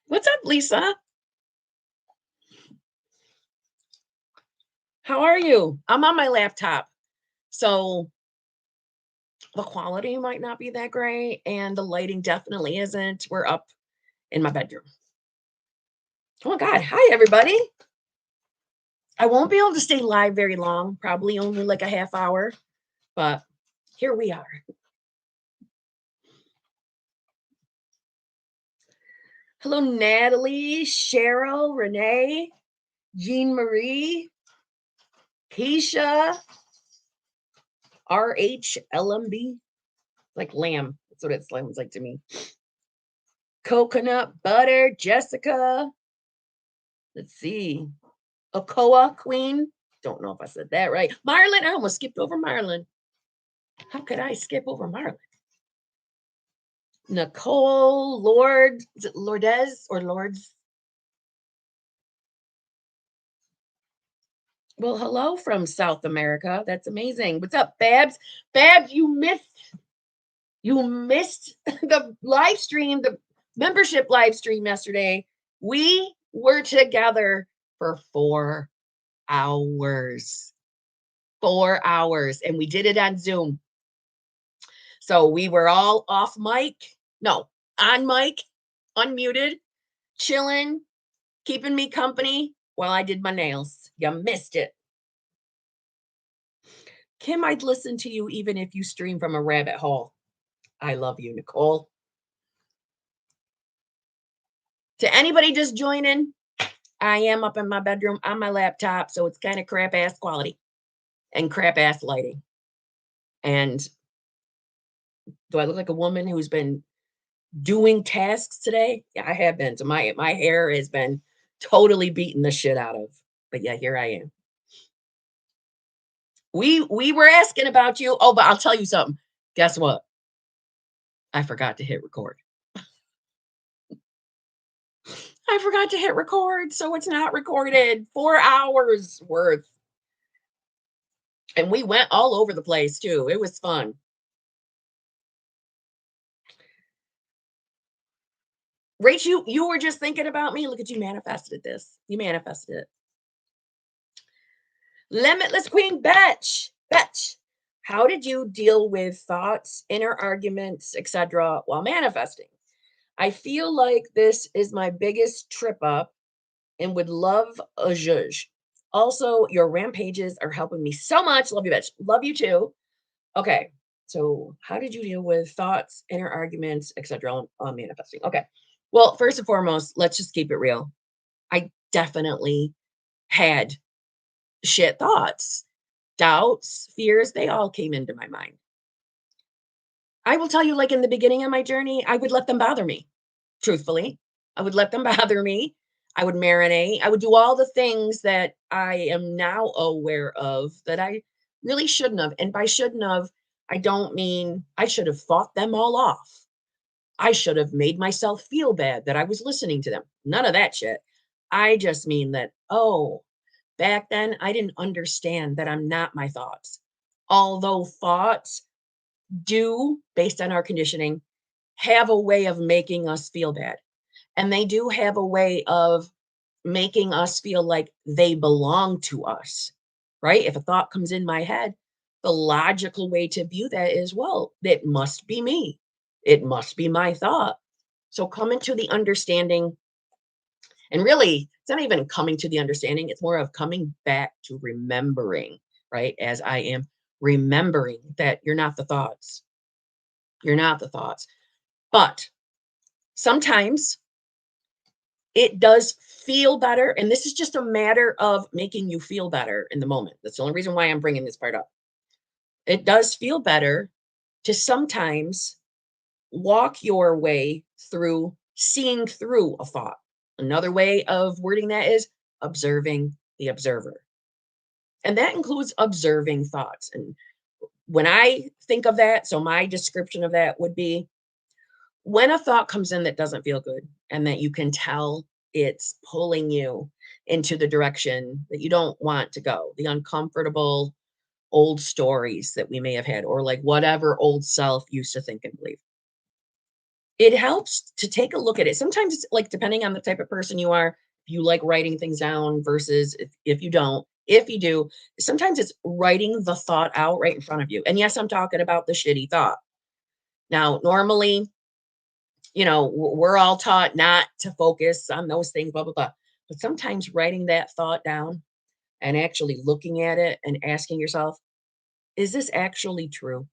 What's up, Lisa? How are you? I'm on my laptop, so the quality might not be that great, and the lighting definitely isn't. We're up in my bedroom. Oh my God. Hi, everybody. I won't be able to stay live very long, probably only like a half hour, but here we are. Hello, Natalie, Cheryl, Renee, Jean Marie, Keisha, RHLMB, like lamb. That's what it sounds like to me. Coconut butter, Jessica. Let's see. Okoa Queen. Don't know if I said that right. Marlon. I almost skipped over Marlon. How could I skip over Marlon? Nicole, Lord. Is it Lourdes or Lords? Well, hello from South America. That's amazing. What's up, Babs? Babs, you missed the live stream, the membership live stream yesterday. We were together for 4 hours. 4 hours. And we did it on Zoom. So we were all off mic, no, on mic, unmuted, chilling, keeping me company while I did my nails. You missed it. Kim, I'd listen to you even if you stream from a rabbit hole. I love you, Nicole. To anybody just joining, I am up in my bedroom on my laptop, so it's kind of crap ass quality and crap ass lighting. And do I look like a woman who's been doing tasks today? Yeah, I have been. So my hair has been totally beaten the shit out of. But yeah, here I am. We were asking about you. Oh, but I'll tell you something. Guess what? I forgot to hit record. I forgot to hit record, so it's not recorded. 4 hours worth. And we went all over the place too. It was fun. Rach, you were just thinking about me. Look at you manifested this. You manifested it. Limitless Queen Betch. Betch, how did you deal with thoughts, inner arguments, etc. while manifesting? I feel like this is my biggest trip up and would love a judge. Also, your rampages are helping me so much. Love you, Betch. Love you too. Okay. So, how did you deal with thoughts, inner arguments, etc. on manifesting? Okay. Well, first and foremost, let's just keep it real. I definitely had shit thoughts, doubts, fears. They all came into my mind. I will tell you, like in the beginning of my journey, I would let them bother me. Truthfully, I would let them bother me. I would marinate. I would do all the things that I am now aware of that I really shouldn't have. And by shouldn't have, I don't mean I should have fought them all off. I should have made myself feel bad that I was listening to them. None of that shit. I just mean that, oh, back then I didn't understand that I'm not my thoughts. Although thoughts do, based on our conditioning, have a way of making us feel bad. And they do have a way of making us feel like they belong to us, right? If a thought comes in my head, the logical way to view that is, well, it must be me. It must be my thought. So coming to the understanding, and really, it's not even coming to the understanding, it's more of coming back to remembering, right? As I am remembering that you're not the thoughts. You're not the thoughts. But sometimes it does feel better. And this is just a matter of making you feel better in the moment. That's the only reason why I'm bringing this part up. It does feel better to sometimes walk your way through seeing through a thought. Another way of wording that is observing the observer. And that includes observing thoughts. And when I think of that, so my description of that would be when a thought comes in that doesn't feel good and that you can tell it's pulling you into the direction that you don't want to go, the uncomfortable old stories that we may have had, or like whatever old self used to think and believe. it helps to take a look at it. Sometimes it's like, depending on the type of person you are, you like writing things down versus if you don't. If you do, sometimes it's writing the thought out right in front of you. And yes, I'm talking about the shitty thought. Now, normally, we're all taught not to focus on those things, blah, blah, blah. But sometimes writing that thought down and actually looking at it and asking yourself, is this actually true?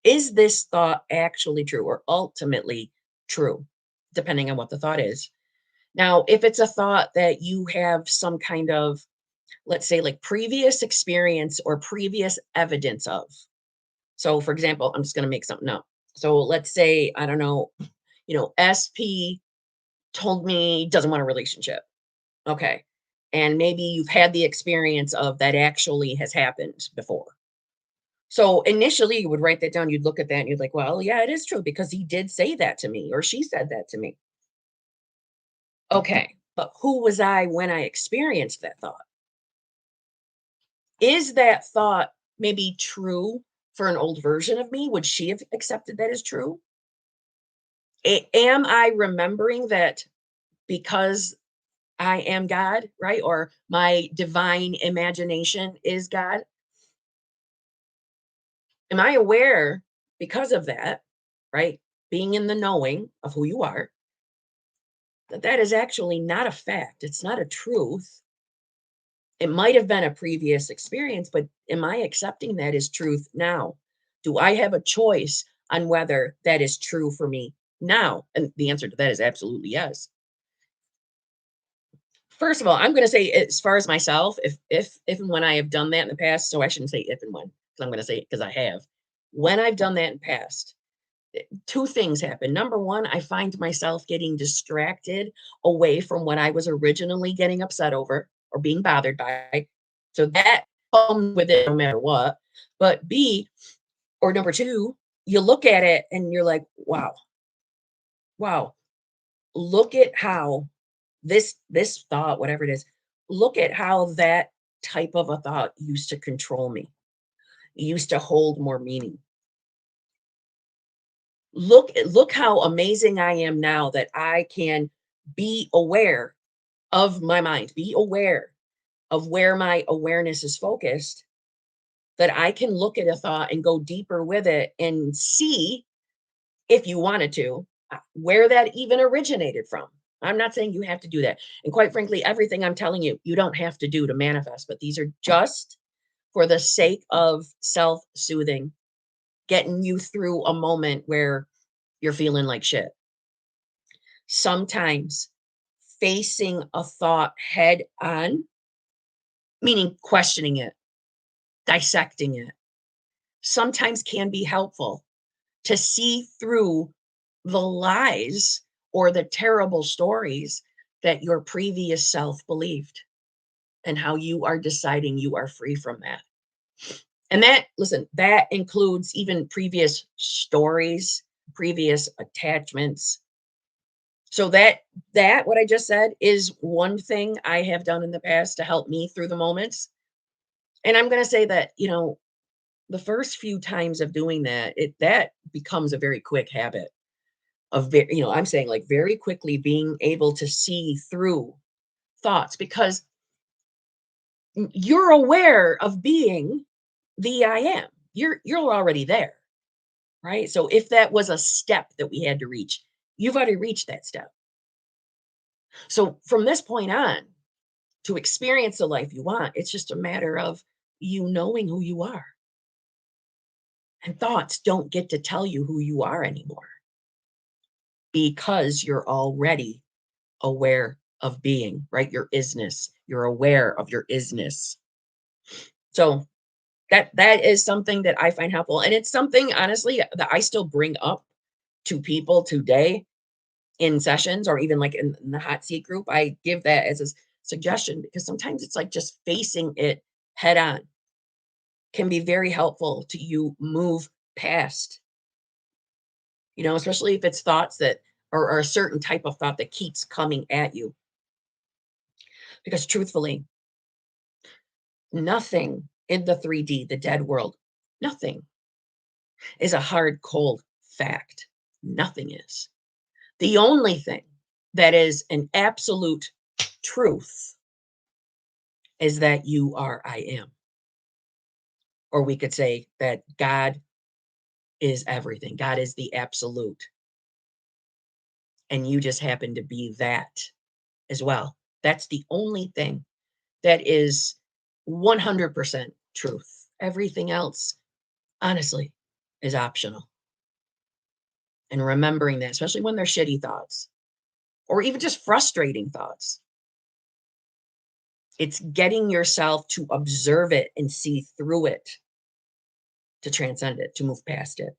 Is this thought actually true or ultimately true? Depending on what the thought is. Now, if it's a thought that you have some kind of, let's say, like previous experience or previous evidence of. So, for example, I'm just going to make something up. So, let's say, I don't know, SP told me he doesn't want a relationship. Okay. And maybe you've had the experience of that actually has happened before. So initially you would write that down, you'd look at that and you'd like, well, yeah, it is true because he did say that to me or she said that to me. Okay. But who was I when I experienced that thought? Is that thought maybe true for an old version of me? Would she have accepted that as true? Am I remembering that because I am God, right? Or my divine imagination is God? Am I aware because of that, right? Being in the knowing of who you are, that that is actually not a fact. It's not a truth. It might have been a previous experience, but am I accepting that as truth now? Do I have a choice on whether that is true for me now? And the answer to that is absolutely yes. First of all, I'm going to say, as far as myself, if and when I have done that in the past, so I shouldn't say if and when, because I'm going to say it because I have. When I've done that in the past, two things happen. Number one, I find myself getting distracted away from what I was originally getting upset over or being bothered by. So that comes with it no matter what. But B, or number two, you look at it and you're like, wow, wow, look at how this thought, whatever it is, look at how that type of a thought used to control me. It used to hold more meaning. Look how amazing I am now that I can be aware of my mind, be aware of where my awareness is focused, that I can look at a thought and go deeper with it and see, if you wanted to, where that even originated from. I'm not saying you have to do that. And quite frankly, everything I'm telling you, you don't have to do to manifest, but these are just for the sake of self-soothing, getting you through a moment where you're feeling like shit. Sometimes facing a thought head on, meaning questioning it, dissecting it, sometimes can be helpful to see through the lies or the terrible stories that your previous self believed and how you are deciding you are free from that. And that, listen, that includes even previous stories, previous attachments. So that what I just said is one thing I have done in the past to help me through the moments. And I'm going to say that, the first few times of doing that, that becomes a very quick habit of I'm saying, like, very quickly being able to see through thoughts because you're aware of being the I am. You're already there, right? So if that was a step that we had to reach, you've already reached that step. So from this point on, to experience the life you want, it's just a matter of you knowing who you are. And thoughts don't get to tell you who you are anymore because you're already aware of being, right? Your isness. You're aware of your isness. So that is something that I find helpful. And it's something, honestly, that I still bring up to people today in sessions or even like in the hot seat group. I give that as a suggestion because sometimes it's like just facing it head on can be very helpful to you move past, especially if it's thoughts that are a certain type of thought that keeps coming at you. Because truthfully, nothing in the 3D, the dead world, nothing is a hard, cold fact. Nothing is. The only thing that is an absolute truth is that you are I am. Or we could say that God is everything. God is the absolute. And you just happen to be that as well. That's the only thing that is 100% truth. Everything else, honestly, is optional. And remembering that, especially when they're shitty thoughts or even just frustrating thoughts, it's getting yourself to observe it and see through it, to transcend it, to move past it.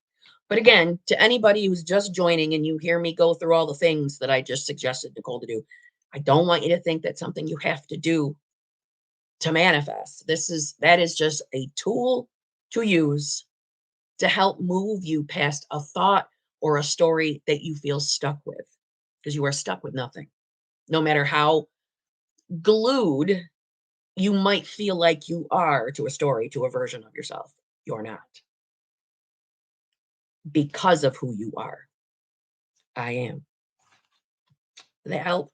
But again, to anybody who's just joining and you hear me go through all the things that I just suggested Nicole to do, I don't want you to think that's something you have to do to manifest. That is just a tool to use to help move you past a thought or a story that you feel stuck with, because you are stuck with nothing. No matter how glued you might feel like you are to a story, to a version of yourself, you're not, because of who you are. I am. Did that help?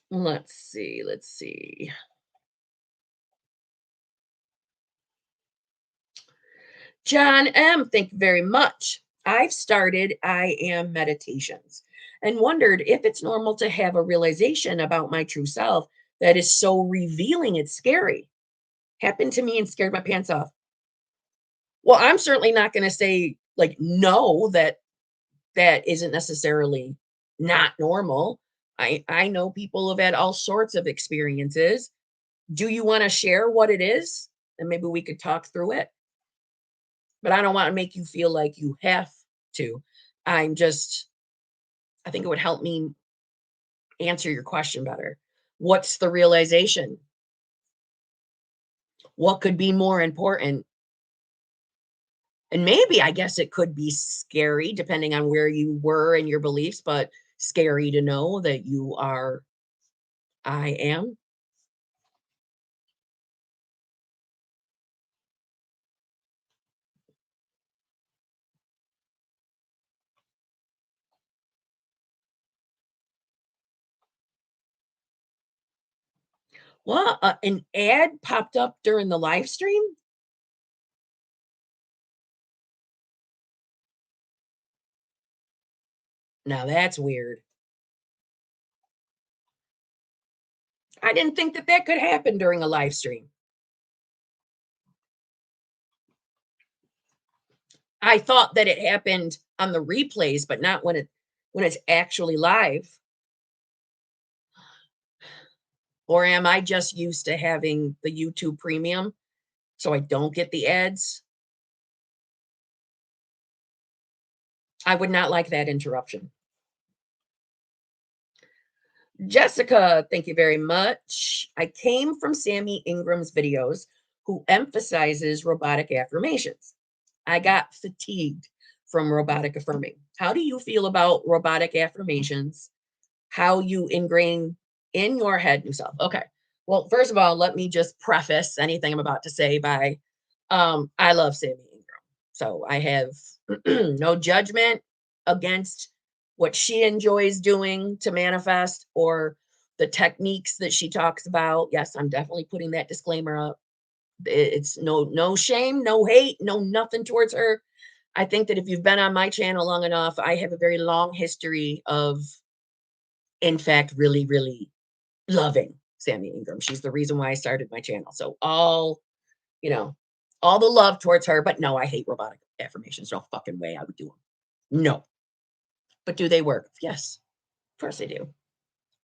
Let's see. Let's see. John M., thank you very much. I've started I am meditations and wondered if it's normal to have a realization about my true self that is so revealing it's scary. Happened to me and scared my pants off. Well, I'm certainly not going to say like no, that isn't necessarily not normal. I know people have had all sorts of experiences. Do you want to share what it is? And maybe we could talk through it. But I don't want to make you feel like you have to. I'm just, I think it would help me answer your question better. What's the realization? What could be more important? And maybe I guess it could be scary depending on where you were in your beliefs, but scary to know that you are I am. Well, an ad popped up during the live stream. Now that's weird. I didn't think that that could happen during a live stream. I thought that it happened on the replays, but not when it's actually live. Or am I just used to having the YouTube premium so I don't get the ads? I would not like that interruption. Jessica, thank you very much. I came from Sammy Ingram's videos, who emphasizes robotic affirmations. I got fatigued from robotic affirming. How do you feel about robotic affirmations? How you ingrain in your head new self? Okay. Well, first of all, let me just preface anything I'm about to say by I love Sammy Ingram. So I have no judgment against what she enjoys doing to manifest or the techniques that she talks about. Yes, I'm definitely putting that disclaimer up. It's no shame, no hate, no nothing towards her. I think that if you've been on my channel long enough, I have a very long history of, in fact, really, really loving Sammy Ingram. She's the reason why I started my channel. So you know, all the love towards her, but no, I hate robotic affirmations. No fucking way I would do them. No. But do they work? Yes, of course they do.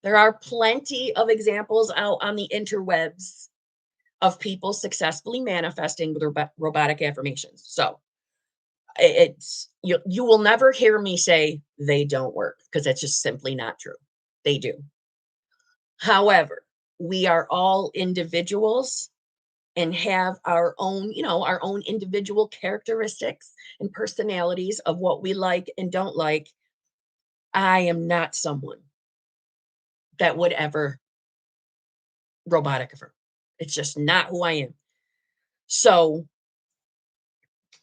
There are plenty of examples out on the interwebs of people successfully manifesting with robotic affirmations. So it's you will never hear me say they don't work, because that's just simply not true. They do. However, we are all individuals and have our own, our own individual characteristics and personalities of what we like and don't like. I am not someone that would ever robotic affirm. It's just not who I am. So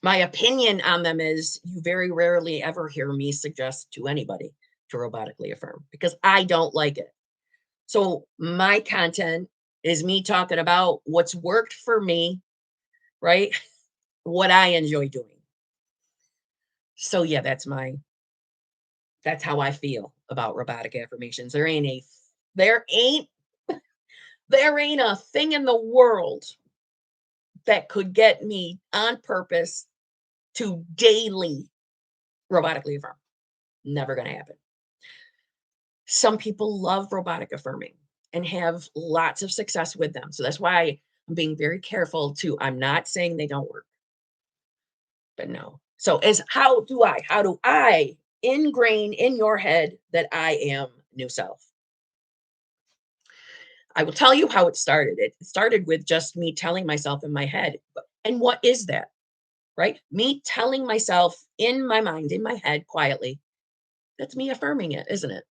My opinion on them is you very rarely ever hear me suggest to anybody to robotically affirm because I don't like it. So my content is me talking about what's worked for me, right? What I enjoy doing. So yeah, that's how I feel about robotic affirmations. There ain't there ain't a thing in the world that could get me on purpose to daily robotically affirm. Never going to happen. Some people love robotic affirming and have lots of success with them. So that's why I'm being very careful to I'm not saying they don't work, but no. So as how do I ingrain in your head that I am new self? I will tell you how it started. It started with just me telling myself in my head. And what is that? Right? Me telling myself in my mind, in my head quietly, that's me affirming it, isn't it?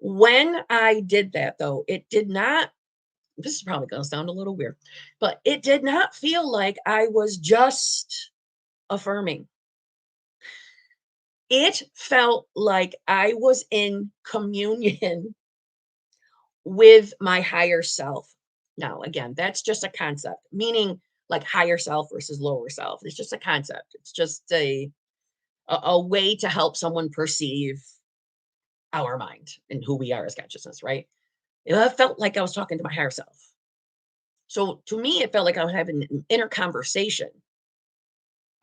When I did that though, it did not this is probably going to sound a little weird, but it did not feel like I was just affirming. It felt like I was in communion with my higher self. Now, again, that's just a concept, meaning like higher self versus lower self. It's just a concept. It's just a way to help someone perceive our mind and who we are as consciousness, right? It felt like I was talking to my higher self. So to me, it felt like I was having an inner conversation.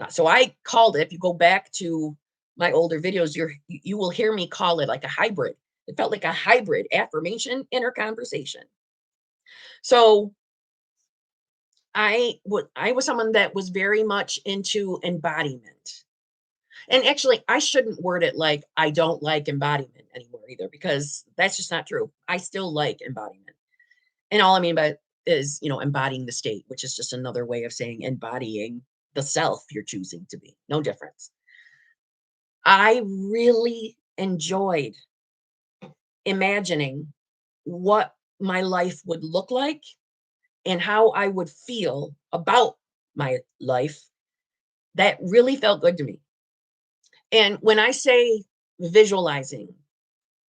So I called it, if you go back to my older videos, you will hear me call it like a hybrid. It felt like a hybrid affirmation inner conversation. So I was someone that was very much into embodiment. And actually, I shouldn't word it like I don't like embodiment anymore either, because that's just not true. I still like embodiment. And all I mean by it is, embodying the state, which is just another way of saying embodying the self you're choosing to be. No difference. I really enjoyed imagining what my life would look like and how I would feel about my life. That really felt good to me. And when I say visualizing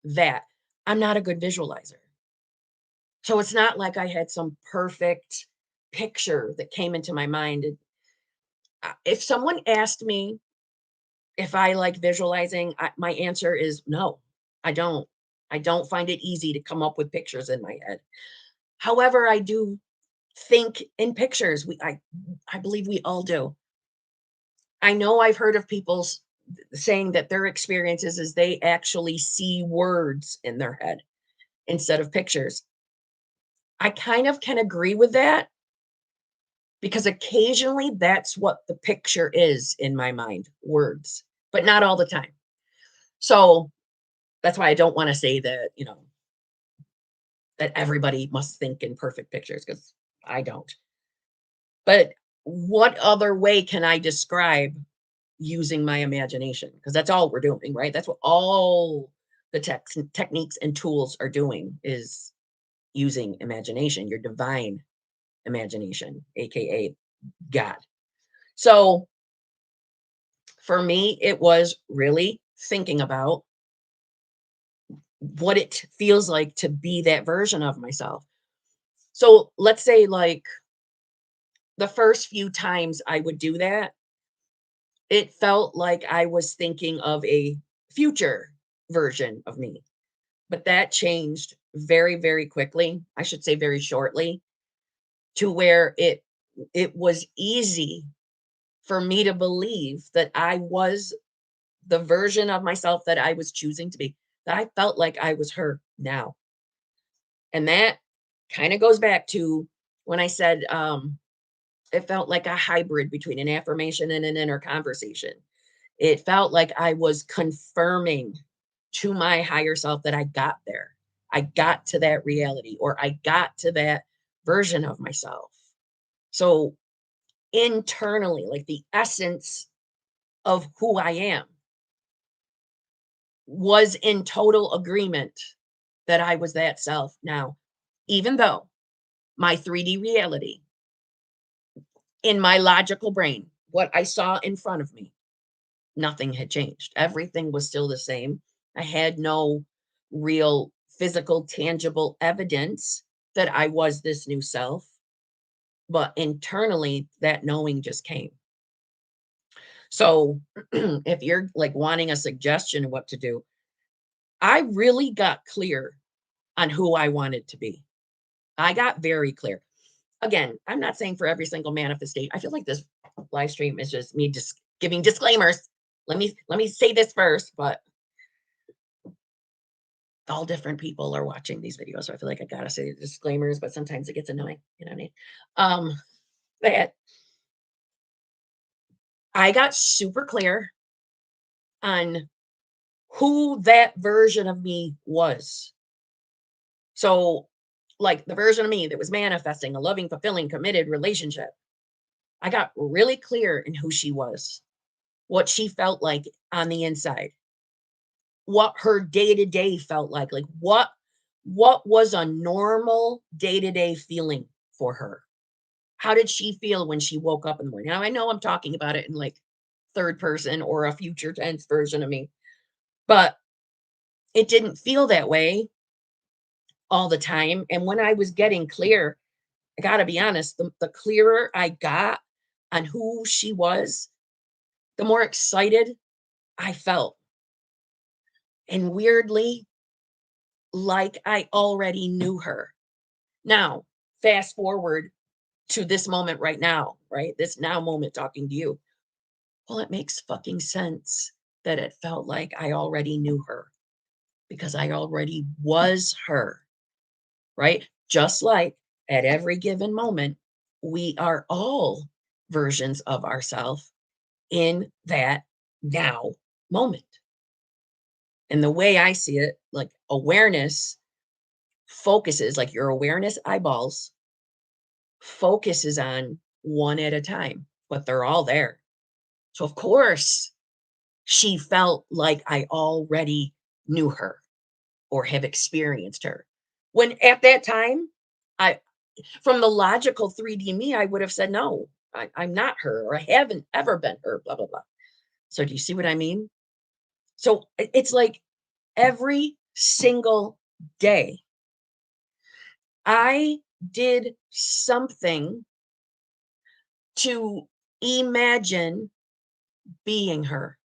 that, I'm not a good visualizer. So it's not like I had some perfect picture that came into my mind. If someone asked me if I like visualizing, my answer is no, I don't. I don't find it easy to come up with pictures in my head. However, I do think in pictures. I believe we all do. I know I've heard of people saying that their experiences is they actually see words in their head instead of pictures. I kind of can agree with that because occasionally that's what the picture is in my mind, words, but not all the time. So that's why I don't want to say that, that everybody must think in perfect pictures because I don't. But what other way can I describe using my imagination? Because that's all we're doing, right? That's what all the techniques and tools are doing is using imagination, your divine imagination, aka God. So for me, it was really thinking about what it feels like to be that version of myself. So let's say like the first few times I would do that, it felt like I was thinking of a future version of me. But that changed very, very quickly. I should say very shortly, to where it was easy for me to believe that I was the version of myself that I was choosing to be, that I felt like I was her now. And that kind of goes back to when I said it felt like a hybrid between an affirmation and an inner conversation. It felt like I was confirming to my higher self that I got there. I got to that reality, or I got to that version of myself. So internally, like the essence of who I am was in total agreement that I was that self now, even though my 3D reality in my logical brain what I saw in front of me. Nothing had changed. Everything was still the same. I had no real physical, tangible evidence that I was this new self, but internally, that knowing just came. So, if you're like wanting a suggestion of what to do, I really got clear on who I wanted to be. I got very clear. Again, I'm not saying for every single manifestation. I feel like this live stream is just me just giving disclaimers. Let me say this first, but all different people are watching these videos, so I feel like I gotta say the disclaimers, but sometimes it gets annoying, you know what I mean? That I got super clear on who that version of me was. So, like the version of me that was manifesting a loving, fulfilling, committed relationship, I got really clear in who she was, what she felt like on the inside, what her day-to-day felt like what was a normal day-to-day feeling for her. How did she feel when she woke up in the morning? Now I know I'm talking about it in like third person or a future tense version of me, but it didn't feel that way all the time. And when I was getting clear, I got to be honest, the clearer I got on who she was, the more excited I felt. And weirdly, like I already knew her. Now, fast forward to this moment right now, right? This now moment talking to you. Well, it makes fucking sense that it felt like I already knew her because I already was her, right? Just like at every given moment, we are all versions of ourselves in that now moment. And the way I see it, like awareness focuses, like your awareness eyeballs focuses on one at a time, but they're all there. So, of course, she felt like I already knew her or have experienced her. When at that time, I, from the logical 3D me, I would have said, no, I'm not her, or I haven't ever been her, blah, blah, blah. So, do you see what I mean? So, it's like every single day, I did something to imagine being her.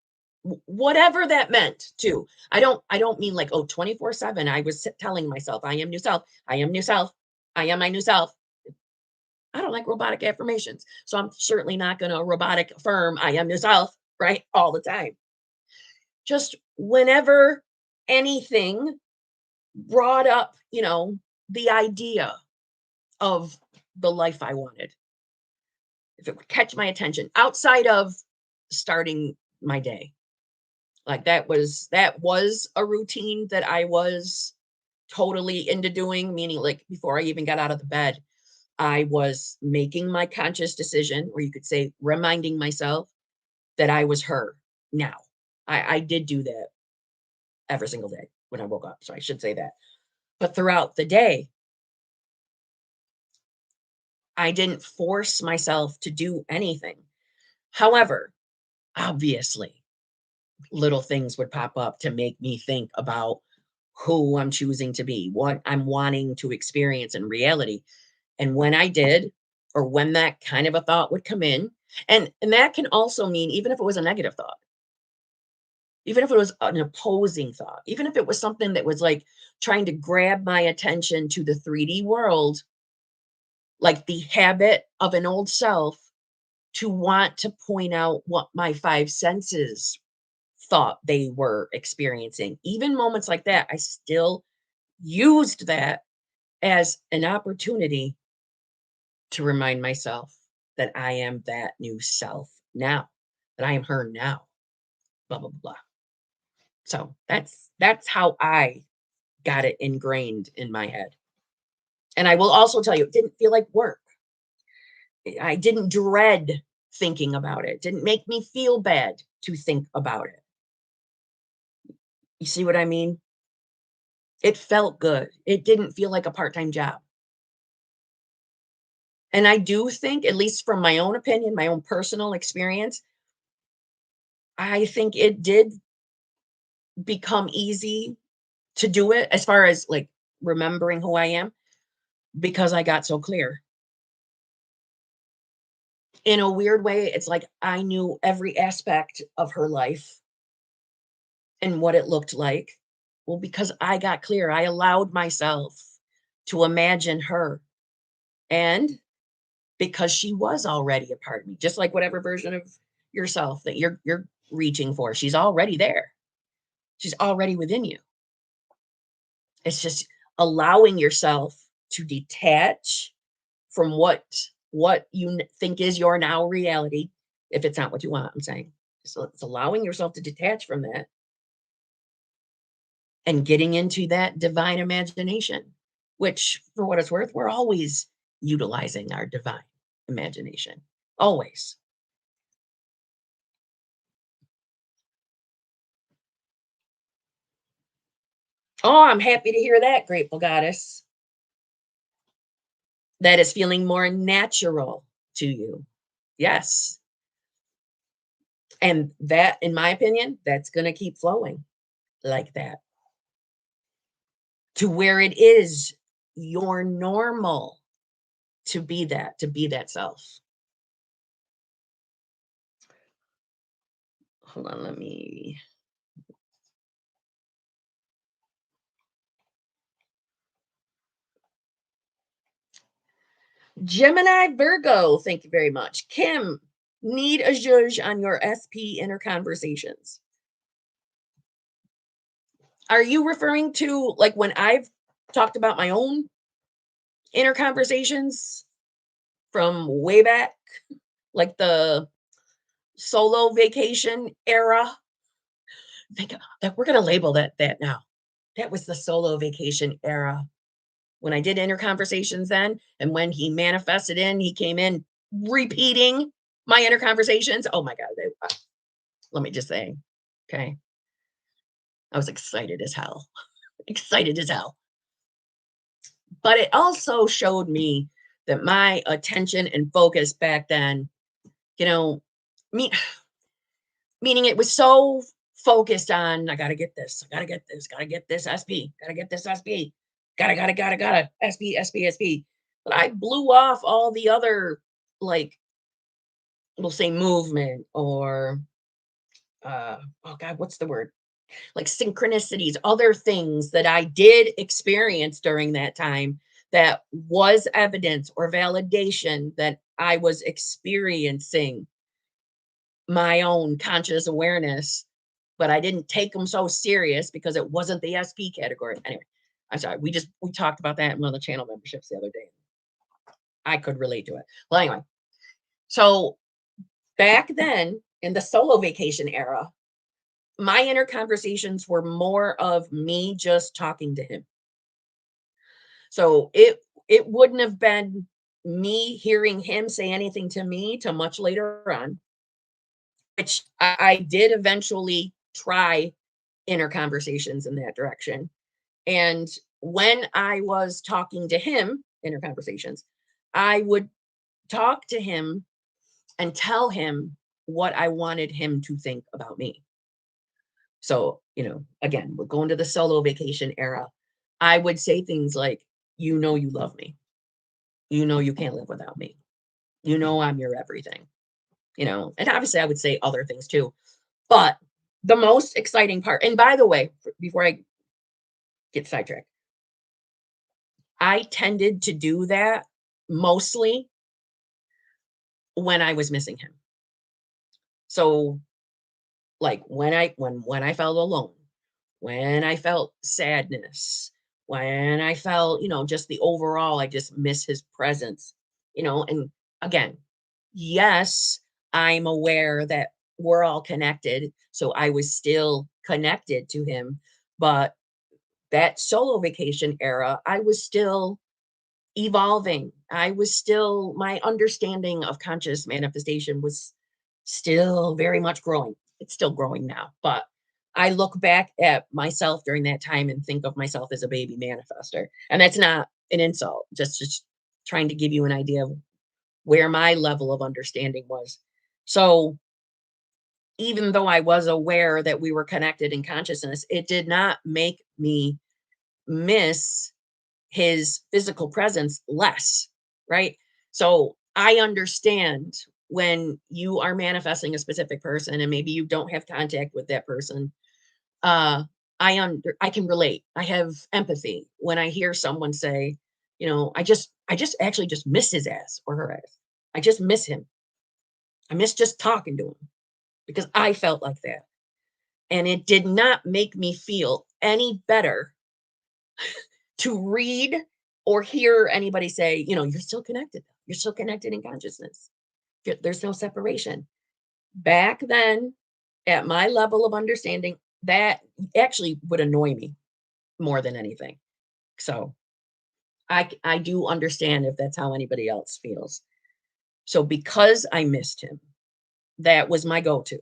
Whatever that meant too. I don't mean like, oh, 24/7. I was telling myself, I am new self. I am new self. I am my new self. I don't like robotic affirmations. So I'm certainly not going to robotic affirm I am new self, right? All the time. Just whenever anything brought up, the idea of the life I wanted, if it would catch my attention outside of starting my day. Like that was a routine that I was totally into doing, meaning like before I even got out of the bed, I was making my conscious decision, or you could say reminding myself that I was her now. I did do that every single day when I woke up. So I should say that. But throughout the day, I didn't force myself to do anything. However, obviously, little things would pop up to make me think about who I'm choosing to be, what I'm wanting to experience in reality. And when I did, or when that kind of a thought would come in, and that can also mean even if it was a negative thought, even if it was an opposing thought, even if it was something that was like trying to grab my attention to the 3D world, like the habit of an old self to want to point out what my five senses thought they were experiencing. Even moments like that, I still used that as an opportunity to remind myself that I am that new self now, that I am her now, blah, blah, blah. So that's how I got it ingrained in my head. And I will also tell you, it didn't feel like work. I didn't dread thinking about it. It didn't make me feel bad to think about it. You see what I mean? It felt good. It didn't feel like a part-time job. And I do think, at least from my own opinion, my own personal experience, I think it did become easy to do it as far as like remembering who I am because I got so clear. In a weird way, it's like I knew every aspect of her life and what it looked like. Well, because I got clear, I allowed myself to imagine her. And because she was already a part of me, just like whatever version of yourself that you're reaching for, she's already there. She's already within you. It's just allowing yourself to detach from what you think is your now reality, if it's not what you want, I'm saying. So it's allowing yourself to detach from that and getting into that divine imagination, which, for what it's worth, we're always utilizing our divine imagination. Always. Oh, I'm happy to hear that, grateful goddess. That is feeling more natural to you. Yes. And that, in my opinion, that's going to keep flowing like that to where it is your normal to be that self. Hold on, let me. Gemini Virgo, thank you very much. Kim, need a judge on your SP inner conversations. Are you referring to like when I've talked about my own inner conversations from way back, like the solo vacation era? Think that we're gonna label that now. That was the solo vacation era. When I did inner conversations then, and when he manifested in, he came in repeating my inner conversations. Oh my God. Let me just say, okay. I was excited as hell. Excited as hell. But it also showed me that my attention and focus back then, you know, me meaning it was so focused on I gotta get this, I gotta get this, gotta get this SP, gotta get this SP, gotta SP. But I blew off all the other like we'll say movement or oh God, what's the word? Like synchronicities, other things that I did experience during that time that was evidence or validation that I was experiencing my own conscious awareness, but I didn't take them so serious because it wasn't the SP category. Anyway, I'm sorry. We talked about that in one of the channel memberships the other day. I could relate to it. Well, anyway, so back then in the solo vacation era, my inner conversations were more of me just talking to him. So it wouldn't have been me hearing him say anything to me till much later on, which I did eventually try inner conversations in that direction. And when I was talking to him, inner conversations, I would talk to him and tell him what I wanted him to think about me. So, again, we're going to the solo vacation era. I would say things like, you love me. You can't live without me. I'm your everything. And obviously I would say other things too. But the most exciting part, and by the way, before I get sidetracked, I tended to do that mostly when I was missing him. So like when I felt alone, when I felt sadness, when I felt, just the overall, I just miss his presence, and again, yes, I'm aware that we're all connected. So I was still connected to him. But that solo vacation era, I was still evolving. I was still, my understanding of conscious manifestation was still very much growing. It's still growing now, but I look back at myself during that time and think of myself as a baby manifester. And that's not an insult, just trying to give you an idea of where my level of understanding was. So even though I was aware that we were connected in consciousness, it did not make me miss his physical presence less, right? So I understand when you are manifesting a specific person and maybe you don't have contact with that person. uh I can relate. I have empathy when I hear someone say, I just actually just miss his ass or her ass. I just miss him. I miss just talking to him, because I felt like that. And it did not make me feel any better to read or hear anybody say, you're still connected. You're still connected in consciousness. There's no separation. Back then, at my level of understanding, that actually would annoy me more than anything. So I do understand if that's how anybody else feels. So because I missed him, that was my go-to.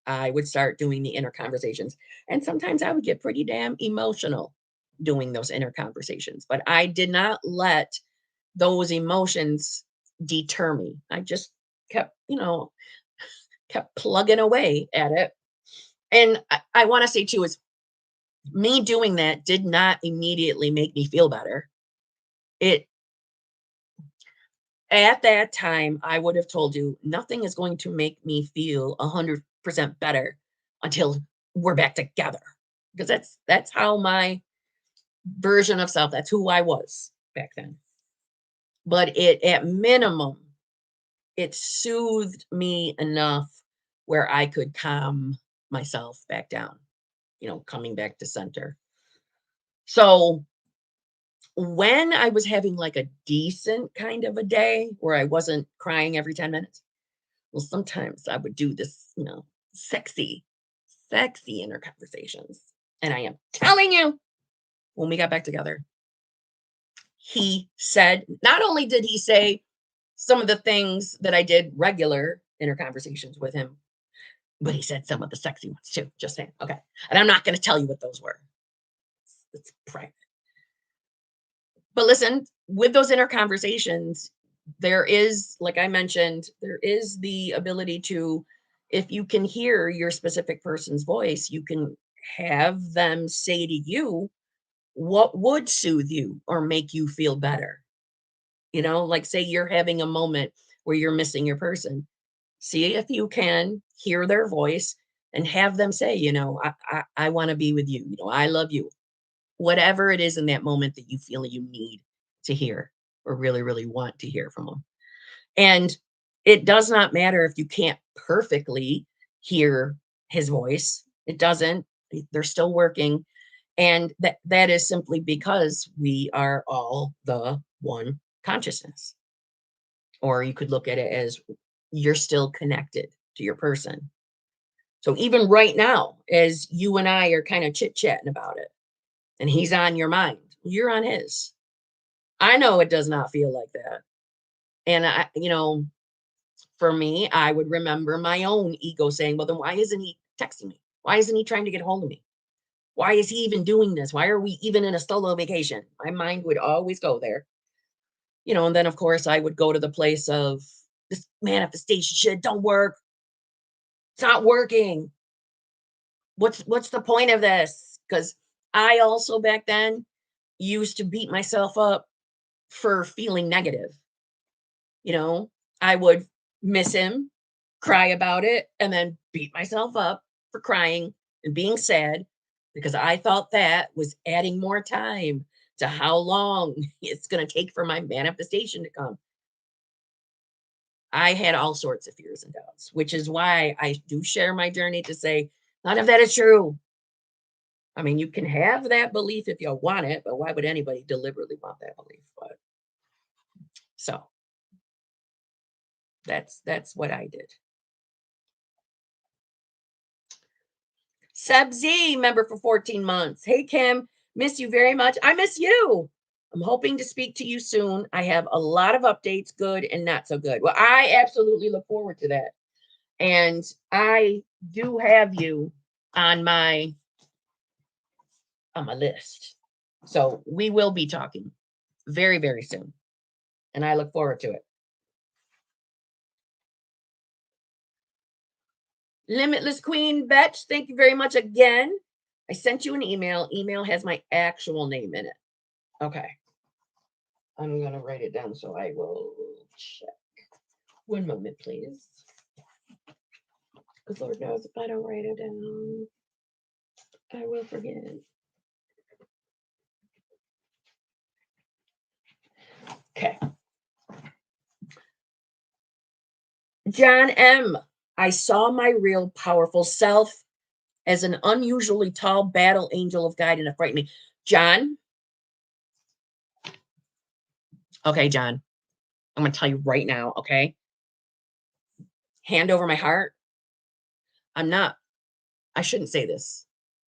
I would start doing the inner conversations. And sometimes I would get pretty damn emotional doing those inner conversations, but I did not let those emotions deter me. I just kept, kept plugging away at it. And I want to say too, is me doing that did not immediately make me feel better. It At that time, I would have told you nothing is going to make me feel 100% better until we're back together. Because that's how my version of self, that's who I was back then. But it at minimum, it soothed me enough where I could calm myself back down, coming back to center. So when I was having like a decent kind of a day where I wasn't crying every 10 minutes, well, sometimes I would do this, sexy, sexy inner conversations. And I am telling you, when we got back together, he said, not only did he say some of the things that I did regular inner conversations with him, but he said some of the sexy ones too. Just saying. Okay. And I'm not going to tell you what those were. It's private. But listen, with those inner conversations, there is, like I mentioned, there is the ability to, if you can hear your specific person's voice, you can have them say to you what would soothe you or make you feel better. Like say you're having a moment where you're missing your person. See if you can hear their voice and have them say, I want to be with you. I love you. Whatever it is in that moment that you feel you need to hear or really, really want to hear from them. And it does not matter if you can't perfectly hear his voice. It doesn't. They're still working. And that is simply because we are all the one consciousness. Or you could look at it as you're still connected to your person. So even right now, as you and I are kind of chit-chatting about it, and he's on your mind, you're on his. I know it does not feel like that. And for me, I would remember my own ego saying, well, then why isn't he texting me? Why isn't he trying to get a hold of me? Why is he even doing this? Why are we even in a solo vacation? My mind would always go there. And then of course I would go to the place of this manifestation shit don't work. It's not working. What's the point of this? Because I also back then used to beat myself up for feeling negative. I would miss him, cry about it, and then beat myself up for crying and being sad because I thought that was adding more time to how long it's going to take for my manifestation to come. I had all sorts of fears and doubts, which is why I do share my journey to say none of that is true. I mean, you can have that belief if you want it, but why would anybody deliberately want that belief? But so that's what I did. Seb Z, member for 14 months. Hey, Kim, miss you very much. I miss you. I'm hoping to speak to you soon. I have a lot of updates, good and not so good. Well, I absolutely look forward to that. And I do have you on my list. So we will be talking very, very soon. And I look forward to it. Limitless Queen Betch, thank you very much again. I sent you an email. Email has my actual name in it. Okay. I'm going to write it down so I will check. One moment, please. Because Lord knows if I don't write it down, I will forget. Okay. John M. I saw my real powerful self as an unusually tall battle angel of guide, and it frightened me. John. Okay, John. I'm going to tell you right now, okay? Hand over my heart. I shouldn't say this.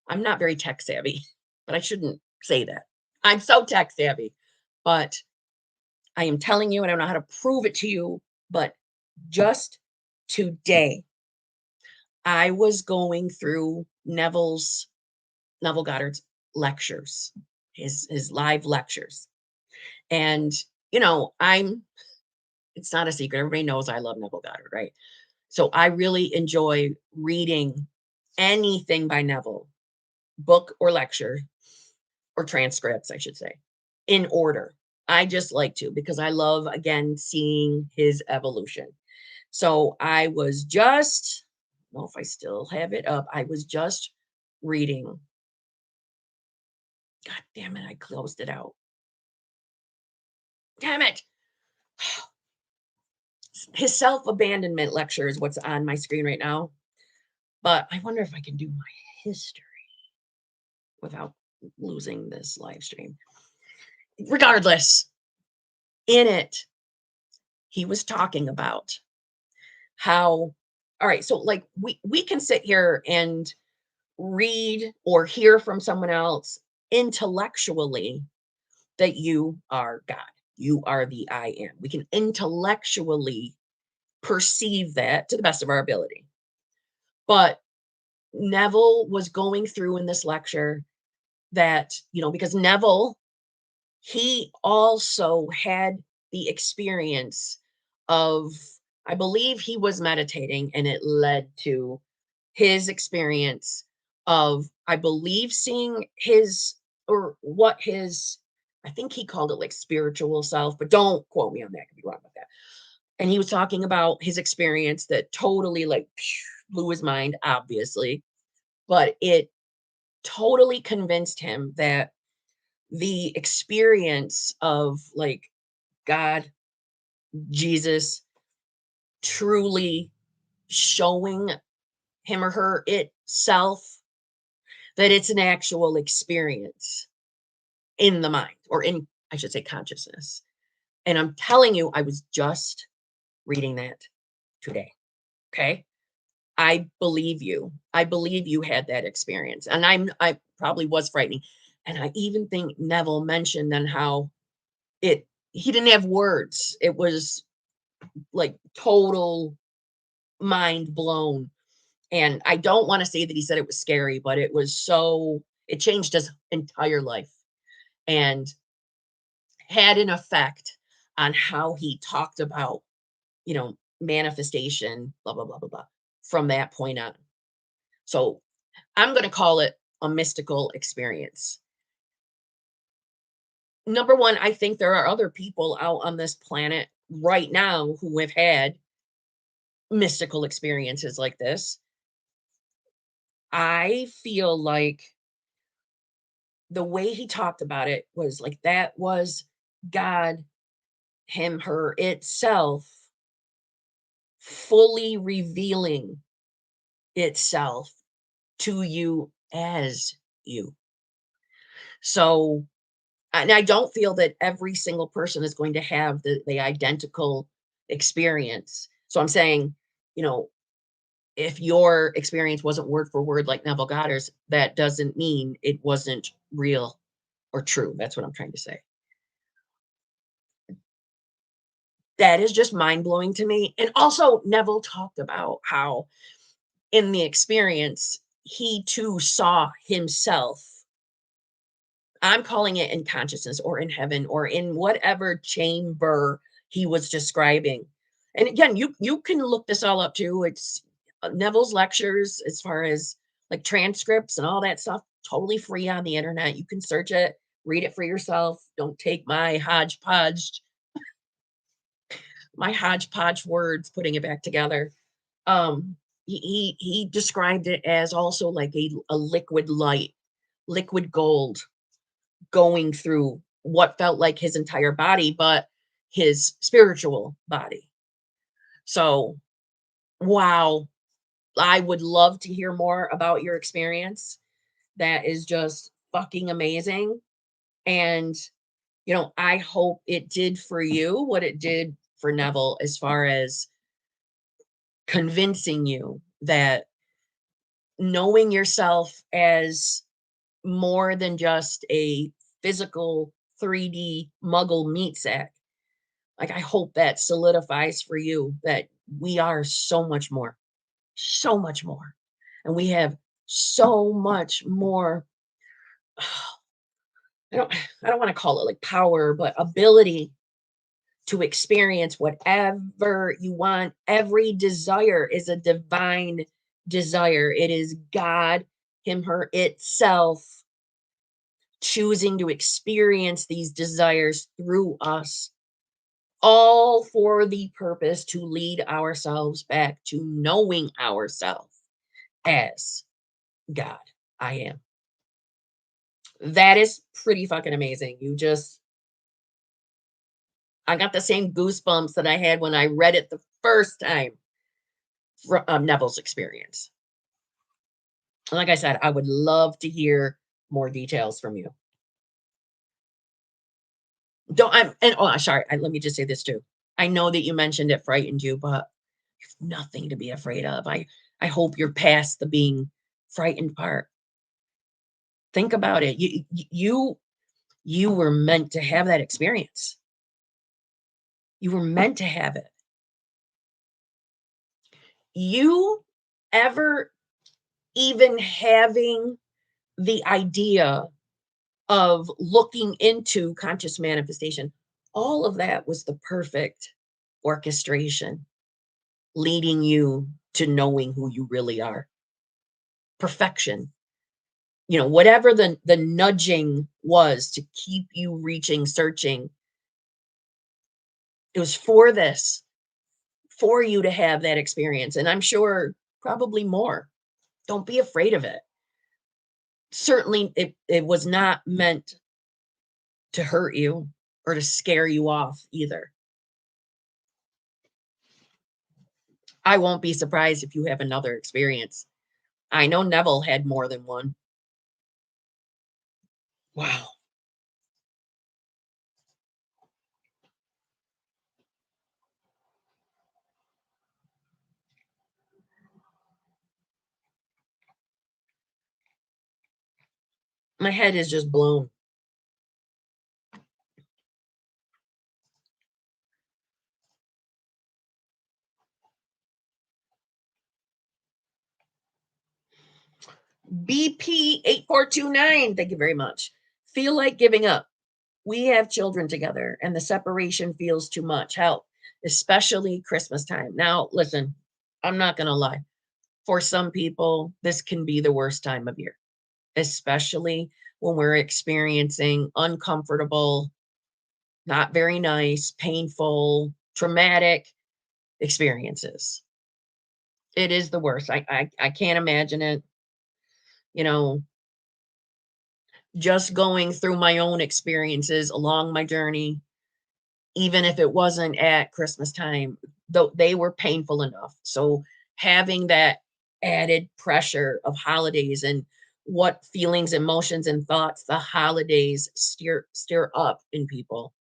I'm not very tech savvy, but I shouldn't say that. I'm so tech savvy, but I am telling you, and I don't know how to prove it to you, but just today, I was going through Neville Goddard's lectures, his live lectures. And, it's not a secret. Everybody knows I love Neville Goddard, right? So I really enjoy reading anything by Neville, book or lecture, or transcripts, I should say, in order. I just like to because I love, again, seeing his evolution. So I was just, I don't know if I still have it up. I was just reading. God damn it, I closed it out. Damn it. His self-abandonment lecture is what's on my screen right now. But I wonder if I can do my history without losing this live stream. Regardless, in it, he was talking about how, all right, so like we can sit here and read or hear from someone else intellectually that you are God. You are the I am. We can intellectually perceive that to the best of our ability. But Neville was going through in this lecture that, because Neville, he also had the experience of, I believe he was meditating and it led to his experience of, I believe, seeing I think he called it like spiritual self, but don't quote me on that. I could be wrong about that. And he was talking about his experience that totally like blew his mind, obviously, but it totally convinced him that the experience of like God, Jesus, truly showing him or her itself, that it's an actual experience in the mind, or in, I should say, consciousness. And I'm telling you, I was just reading that today. Okay. I believe you. I believe you had that experience. And I probably was frightening. And I even think Neville mentioned then how he didn't have words. It was like total mind blown. And I don't want to say that he said it was scary, but it changed his entire life and had an effect on how he talked about, manifestation, blah, blah, blah, blah, blah, from that point on. So I'm going to call it a mystical experience. Number one, I think there are other people out on this planet right now who have had mystical experiences like this. I feel like the way he talked about it was like that was God, him, her, itself, fully revealing itself to you as you. So, and I don't feel that every single person is going to have the identical experience. So I'm saying, if your experience wasn't word for word like Neville Goddard's, that doesn't mean it wasn't real or true. That's what I'm trying to say. That is just mind-blowing to me. And also, Neville talked about how in the experience, he too saw himself. I'm calling it in consciousness or in heaven or in whatever chamber he was describing. And again, you can look this all up too. Neville's lectures, as far as like transcripts and all that stuff, totally free on the internet. You can search it, read it for yourself. Don't take my hodgepodge words, putting it back together. He described it as also like a liquid light, liquid gold going through what felt like his entire body, but his spiritual body. So, wow, I would love to hear more about your experience. That is just fucking amazing. And, I hope it did for you what it did for Neville, as far as convincing you that knowing yourself as more than just a physical 3D muggle meat sack. Like, I hope that solidifies for you that we are so much more, so much more. And we have so much more. I don't I don't want to call it like power, but ability to experience whatever you want. Every desire is a divine desire. It is God, Him, Her itself choosing to experience these desires through us, all for the purpose to lead ourselves back to knowing ourselves as God. I am. That is pretty fucking amazing. I got the same goosebumps that I had when I read it the first time from Neville's experience. And like I said, I would love to hear more details from you. Sorry, let me just say this too. I know that you mentioned it frightened you, but you've nothing to be afraid of. I hope you're past the being frightened part. Think about it. You were meant to have that experience. You were meant to have it. You ever even having the idea of looking into conscious manifestation, all of that was the perfect orchestration leading you to knowing who you really are. Perfection. Whatever the nudging was to keep you reaching, searching, it was for this, for you to have that experience. And I'm sure probably more. Don't be afraid of it. Certainly, it was not meant to hurt you or to scare you off either. I won't be surprised if you have another experience. I know Neville had more than one. Wow. My head is just blown. BP8429, thank you very much. Feel like giving up. We have children together and the separation feels too much. Help, especially Christmas time. Now, listen, I'm not going to lie. For some people, this can be the worst time of year, especially when we're experiencing uncomfortable, not very nice, painful, traumatic experiences. It is the worst. I can't imagine it. Just going through my own experiences along my journey, even if it wasn't at Christmas time, though they were painful enough. So having that added pressure of holidays and what feelings, emotions, and thoughts the holidays stir up in people,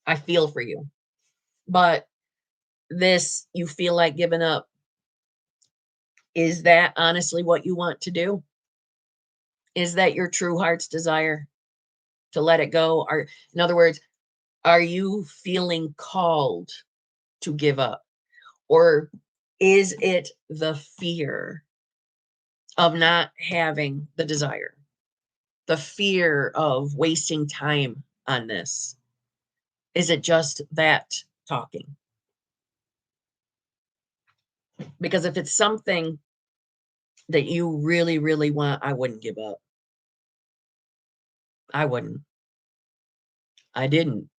I feel for you. But this, you feel like giving up. Is that honestly what you want to do? Is that your true heart's desire to let it go? Or, in other words, are you feeling called to give up? Or is it the fear of not having the desire? The fear of wasting time on this? Is it just that talking? Because if it's something that you really, really want, I wouldn't give up. I wouldn't. I didn't.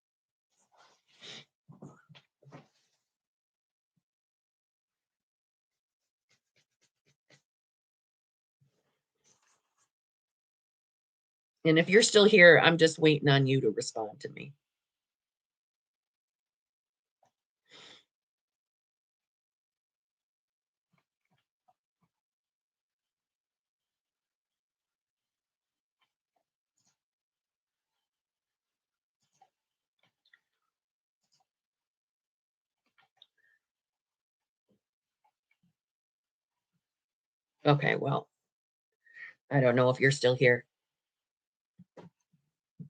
And if you're still here, I'm just waiting on you to respond to me. Okay, well, I don't know if you're still here.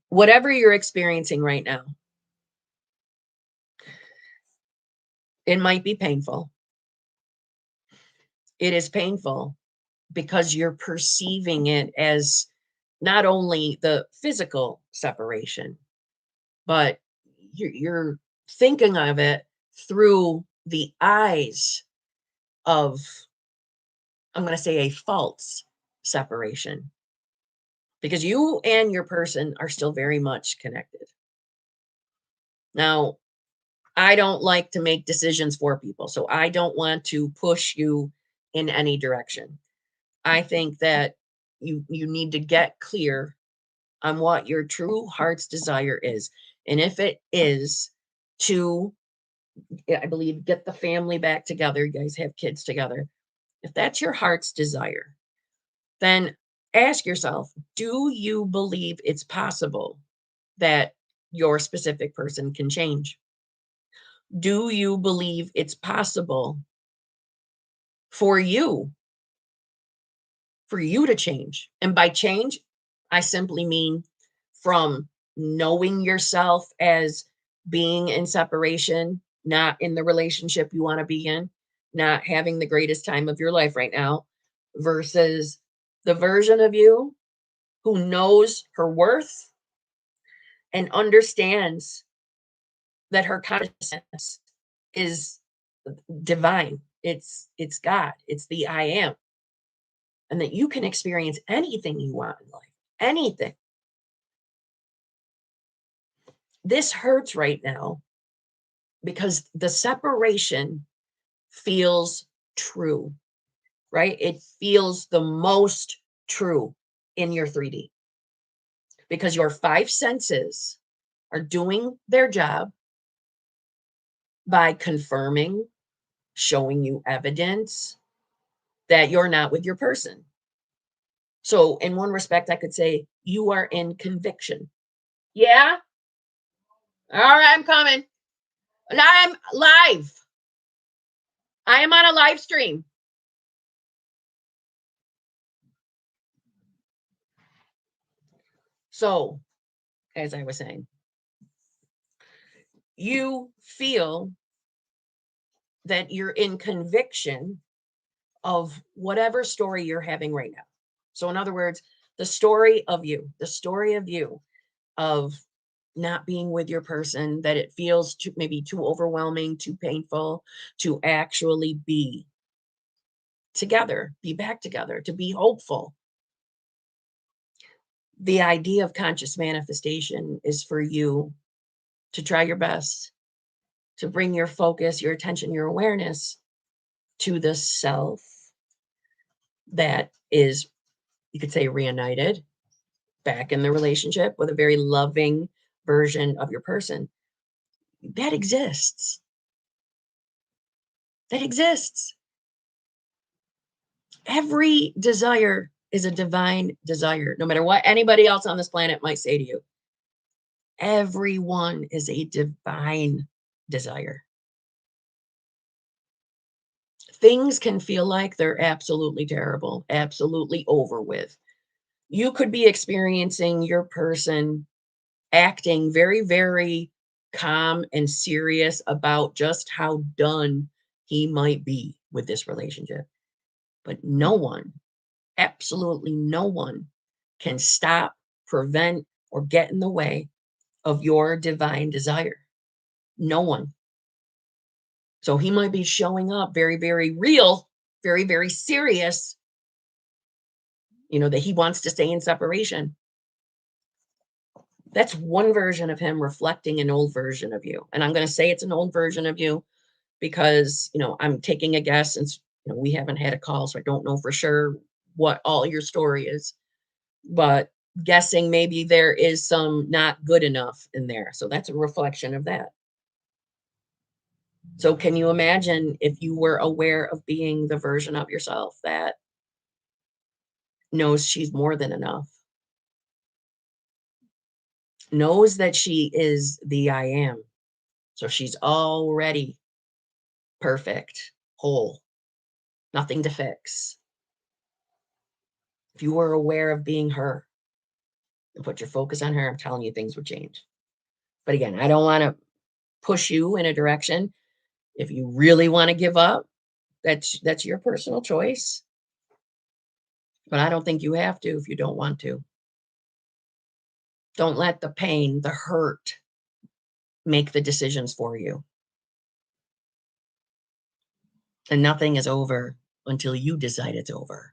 Whatever you're experiencing right now, it might be painful. It is painful because you're perceiving it as not only the physical separation, but you're thinking of it through the eyes of, I'm going to say, a false separation, because you and your person are still very much connected. Now, I don't like to make decisions for people, so I don't want to push you in any direction. I think that you need to get clear on what your true heart's desire is. And if it is to, I believe, get the family back together, you guys have kids together. If that's your heart's desire, then ask yourself, do you believe it's possible that your specific person can change? Do you believe it's possible for you to change? And by change, I simply mean from knowing yourself as being in separation, not in the relationship you want to be in, not having the greatest time of your life right now, versus the version of you who knows her worth and understands that her consciousness is divine. It's God. It's the I am. And that you can experience anything you want in life. Anything. This hurts right now because the separation feels true, right? It feels the most true in your 3D because your five senses are doing their job by confirming, showing you evidence that you're not with your person. So, in one respect, I could say you are in conviction. Yeah. All right, I'm coming. Now I'm live. I am on a live stream. So, as I was saying, you feel that you're in conviction of whatever story you're having right now. So, in other words, the story of you, of not being with your person, that it feels maybe too overwhelming, too painful to actually be together, be back together, to be hopeful. The idea of conscious manifestation is for you to try your best to bring your focus, your attention, your awareness to the self that is, you could say, reunited back in the relationship with a very loving version of your person. That exists. That exists. Every desire is a divine desire, no matter what anybody else on this planet might say to you. Everyone is a divine desire. Things can feel like they're absolutely terrible, absolutely over with. You could be experiencing your person acting very, very calm and serious about just how done he might be with this relationship. But no one, absolutely no one, can stop, prevent, or get in the way of your divine desire. No one. So he might be showing up very, very real, very, very serious, that he wants to stay in separation. That's one version of him reflecting an old version of you. And I'm going to say it's an old version of you because, I'm taking a guess since, we haven't had a call, so I don't know for sure what all your story is, but guessing maybe there is some not good enough in there. So that's a reflection of that. So can you imagine if you were aware of being the version of yourself that knows she's more than enough, knows that she is the I am. So she's already perfect, whole, nothing to fix. If you were aware of being her and put your focus on her, I'm telling you, things would change. But again, I don't want to push you in a direction. If you really want to give up, that's your personal choice. But I don't think you have to if you don't want to. Don't let the pain, the hurt, make the decisions for you. And nothing is over until you decide it's over.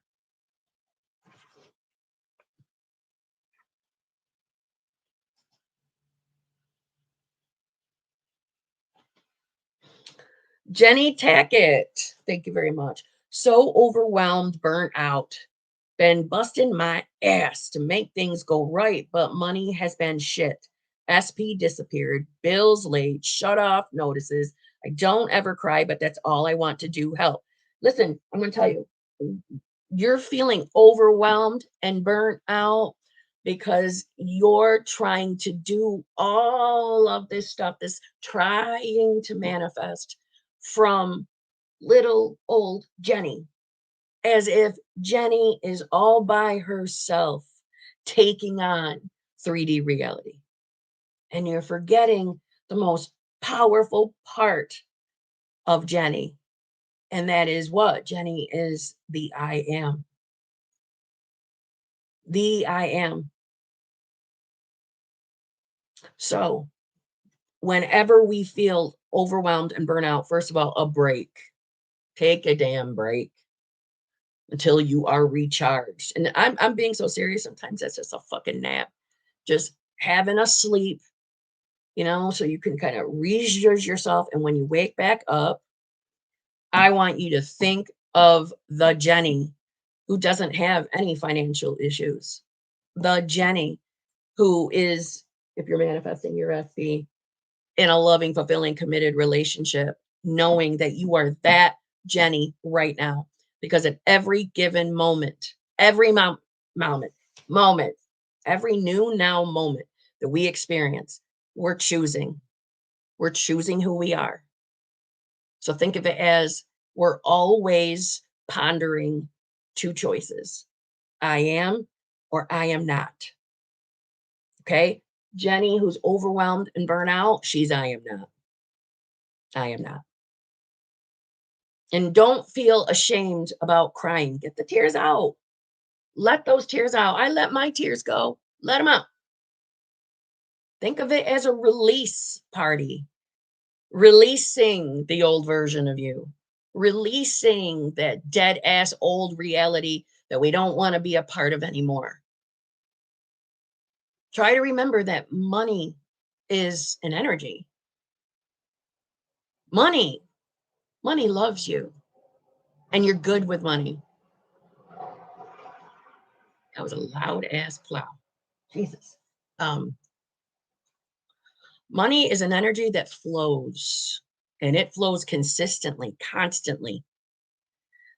Jenny Tackett, thank you very much. So overwhelmed, burnt out, been busting my ass to make things go right, but money has been shit. SP disappeared, bills late, shut off notices. I don't ever cry, but that's all I want to do. Help. Listen, I'm going to tell you, you're feeling overwhelmed and burnt out because you're trying to do all of this stuff, this trying to manifest from little old Jenny, as if Jenny is all by herself taking on 3D reality. And you're forgetting the most powerful part of Jenny. And that is what? Jenny is the I am. The I am. So whenever we feel overwhelmed and burnout, first of all, a break. Take a damn break until you are recharged. And I'm being so serious. Sometimes that's just a fucking nap. Just having a sleep, so you can kind of recharge yourself. And when you wake back up, I want you to think of the Jenny who doesn't have any financial issues. The Jenny who is, if you're manifesting your FB, in a loving, fulfilling, committed relationship, knowing that you are that Jenny right now. Because at every given moment, every moment, every new now moment that we experience, we're choosing who we are. So think of it as we're always pondering two choices. I am or I am not. Okay. Jenny, who's overwhelmed and burnout, she's I am not. I am not. And don't feel ashamed about crying. Get the tears out. Let those tears out. I let my tears go. Let them out. Think of it as a release party. Releasing the old version of you. Releasing that dead ass old reality that we don't want to be a part of anymore. Try to remember that money is an energy. Money loves you. And you're good with money. That was a loud ass plow. Jesus. Money is an energy that flows, and it flows consistently, constantly.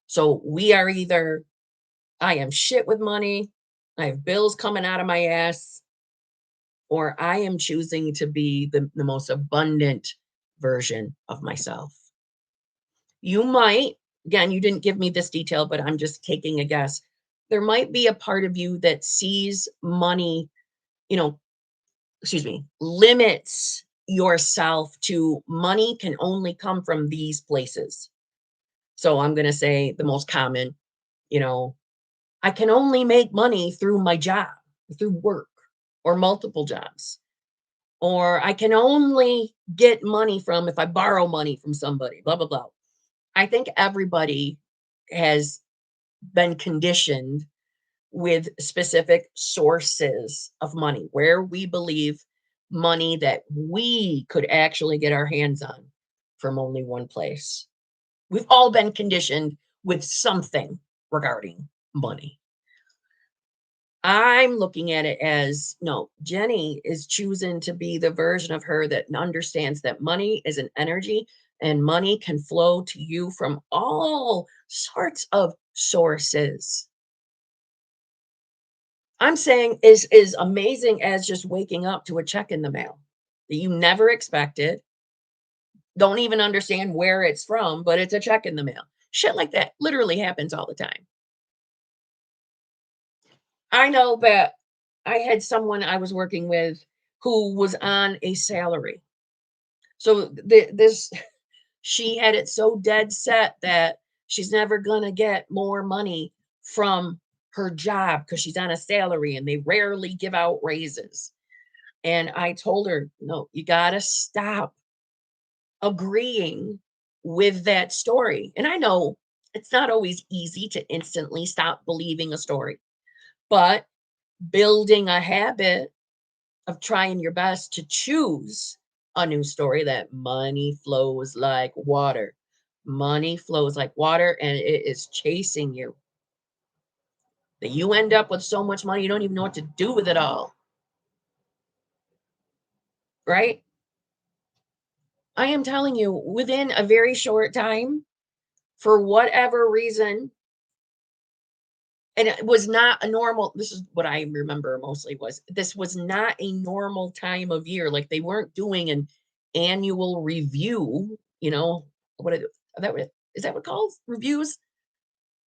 So we are either, I am shit with money, I have bills coming out of my ass, or I am choosing to be the most abundant version of myself. You might, again, you didn't give me this detail, but I'm just taking a guess. There might be a part of you that sees money, limits yourself to money can only come from these places. So I'm going to say the most common, I can only make money through my job, through work or multiple jobs. or I can only get money from if I borrow money from somebody, blah, blah, blah. I think everybody has been conditioned with specific sources of money where we believe money that we could actually get our hands on from only one place. We've all been conditioned with something regarding money. I'm looking at it as no, Jenny is choosing to be the version of her that understands that money is an energy and money can flow to you from all sorts of sources. I'm saying is amazing as just waking up to a check in the mail that you never expected, don't even understand where it's from, but it's a check in the mail. Shit like that literally happens all the time. I know that I had someone I was working with who was on a salary. So this she had it so dead set that she's never gonna get more money from her job because she's on a salary and they rarely give out raises. And I told her, no, you gotta stop agreeing with that story. And I know it's not always easy to instantly stop believing a story, but building a habit of trying your best to choose a new story that money flows like water. Money flows like water and it is chasing you. That you end up with so much money, you don't even know what to do with it all. Right? I am telling you, within a very short time, for whatever reason, and it was not a normal, this is what I remember mostly was this was not a normal time of year. Like they weren't doing an annual review, what it, that what is that what it calls reviews,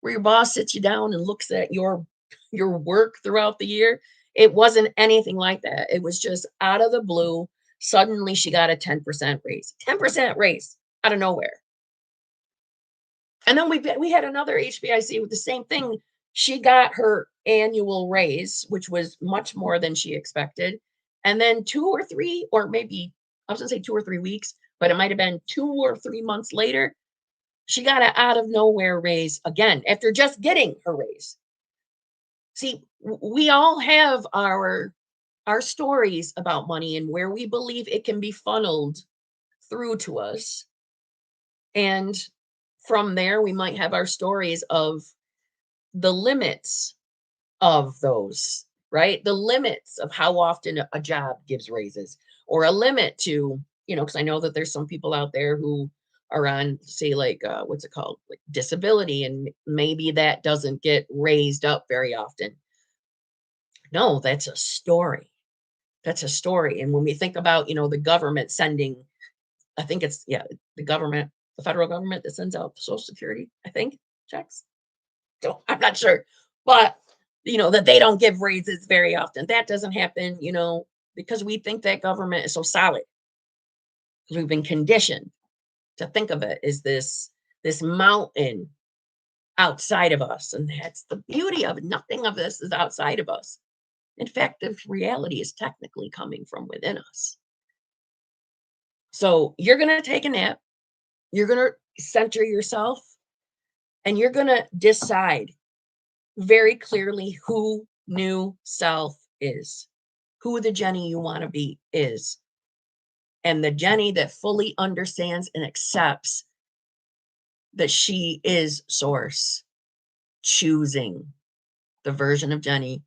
where your boss sits you down and looks at your work throughout the year. It wasn't anything like that. It was just out of the blue. Suddenly she got a 10% raise. 10% raise out of nowhere. And then we had another HBIC with the same thing. She got her annual raise, which was much more than she expected. And then 2 or 3, or maybe I was gonna say 2 or 3 weeks, but it might have been 2 or 3 months later, she got an out of nowhere raise again after just getting her raise. See, we all have our stories about money and where we believe it can be funneled through to us. And from there, we might have our stories of the limits of those, right? The limits of how often a job gives raises, or a limit to, because I know that there's some people out there who are on, say, like, what's it called? Like disability, and maybe that doesn't get raised up very often. No, that's a story. That's a story. And when we think about, the government sending, I think it's, yeah, the government, the federal government that sends out Social Security, I think, checks. So I'm not sure, but that they don't give raises very often. That doesn't happen, because we think that government is so solid. Because we've been conditioned to think of it as this mountain outside of us, and that's the beauty of it. Nothing of this is outside of us. In fact, the reality is technically coming from within us. So you're gonna take a nap. You're gonna center yourself, and you're gonna decide very clearly who new self is, who the Jenny you want to be is, and the Jenny that fully understands and accepts that she is source, choosing the version of Jenny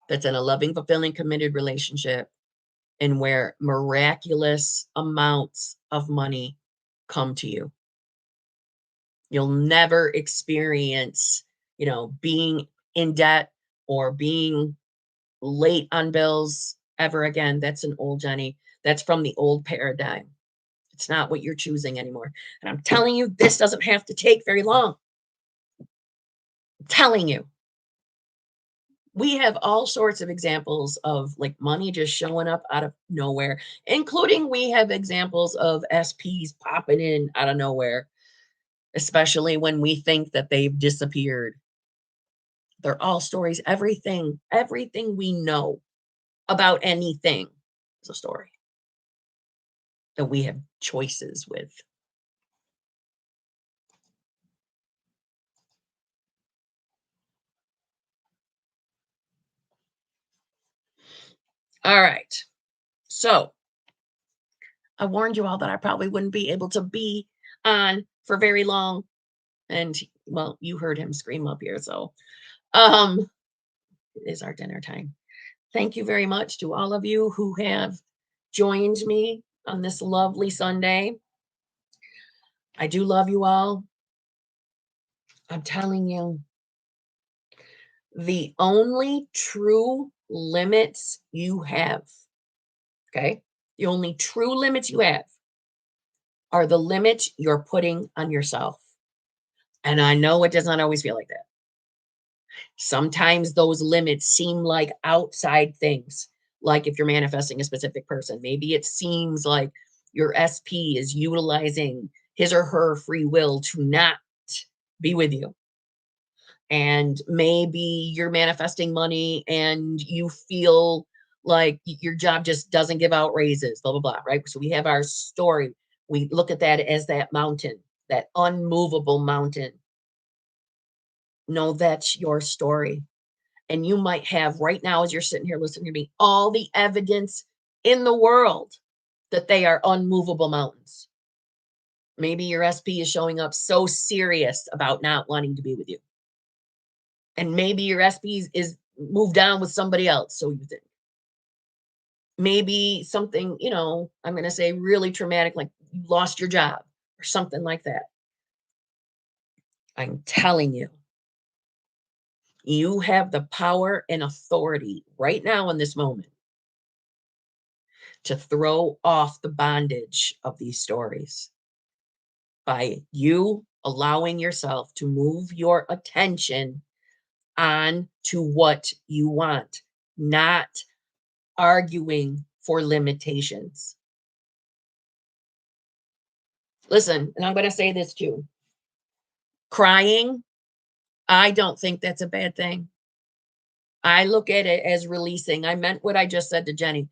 that's in a loving, fulfilling, committed relationship, and where miraculous amounts of money come to you. You'll never experience, being in debt or being late on bills ever again. That's an old Jenny. That's from the old paradigm. It's not what you're choosing anymore. And I'm telling you, this doesn't have to take very long. I'm telling you. We have all sorts of examples of like money just showing up out of nowhere, including we have examples of SPs popping in out of nowhere, especially when we think that they've disappeared. They're all stories. Everything we know about anything is a story. that we have choices with. All right. So I warned you all that I probably wouldn't be able to be on for very long. And well, you heard him scream up here. So um it is our dinner time. Thank you very much to all of you who have joined me on this lovely Sunday. I do love you all. I'm telling you, the only true limits you have, okay? The only true limits you have are the limits you're putting on yourself. And I know it does not always feel like that. Sometimes those limits seem like outside things, like if you're manifesting a specific person, maybe it seems like your SP is utilizing his or her free will to not be with you. And maybe you're manifesting money and you feel like your job just doesn't give out raises, blah, blah, blah, right? So we have our story. We look at that as that mountain, that unmovable mountain. No, that's your story. And you might have right now, as you're sitting here listening to me, all the evidence in the world that they are unmovable mountains. Maybe your SP is showing up so serious about not wanting to be with you. And maybe your SP is moved on with somebody else, so you think. Maybe something, I'm going to say really traumatic, like you lost your job or something like that. I'm telling you, you have the power and authority right now in this moment to throw off the bondage of these stories by you allowing yourself to move your attention on to what you want, not arguing for limitations. Listen, and I'm going to say this too. Crying, I don't think that's a bad thing. I look at it as releasing. I meant what I just said to Jenny.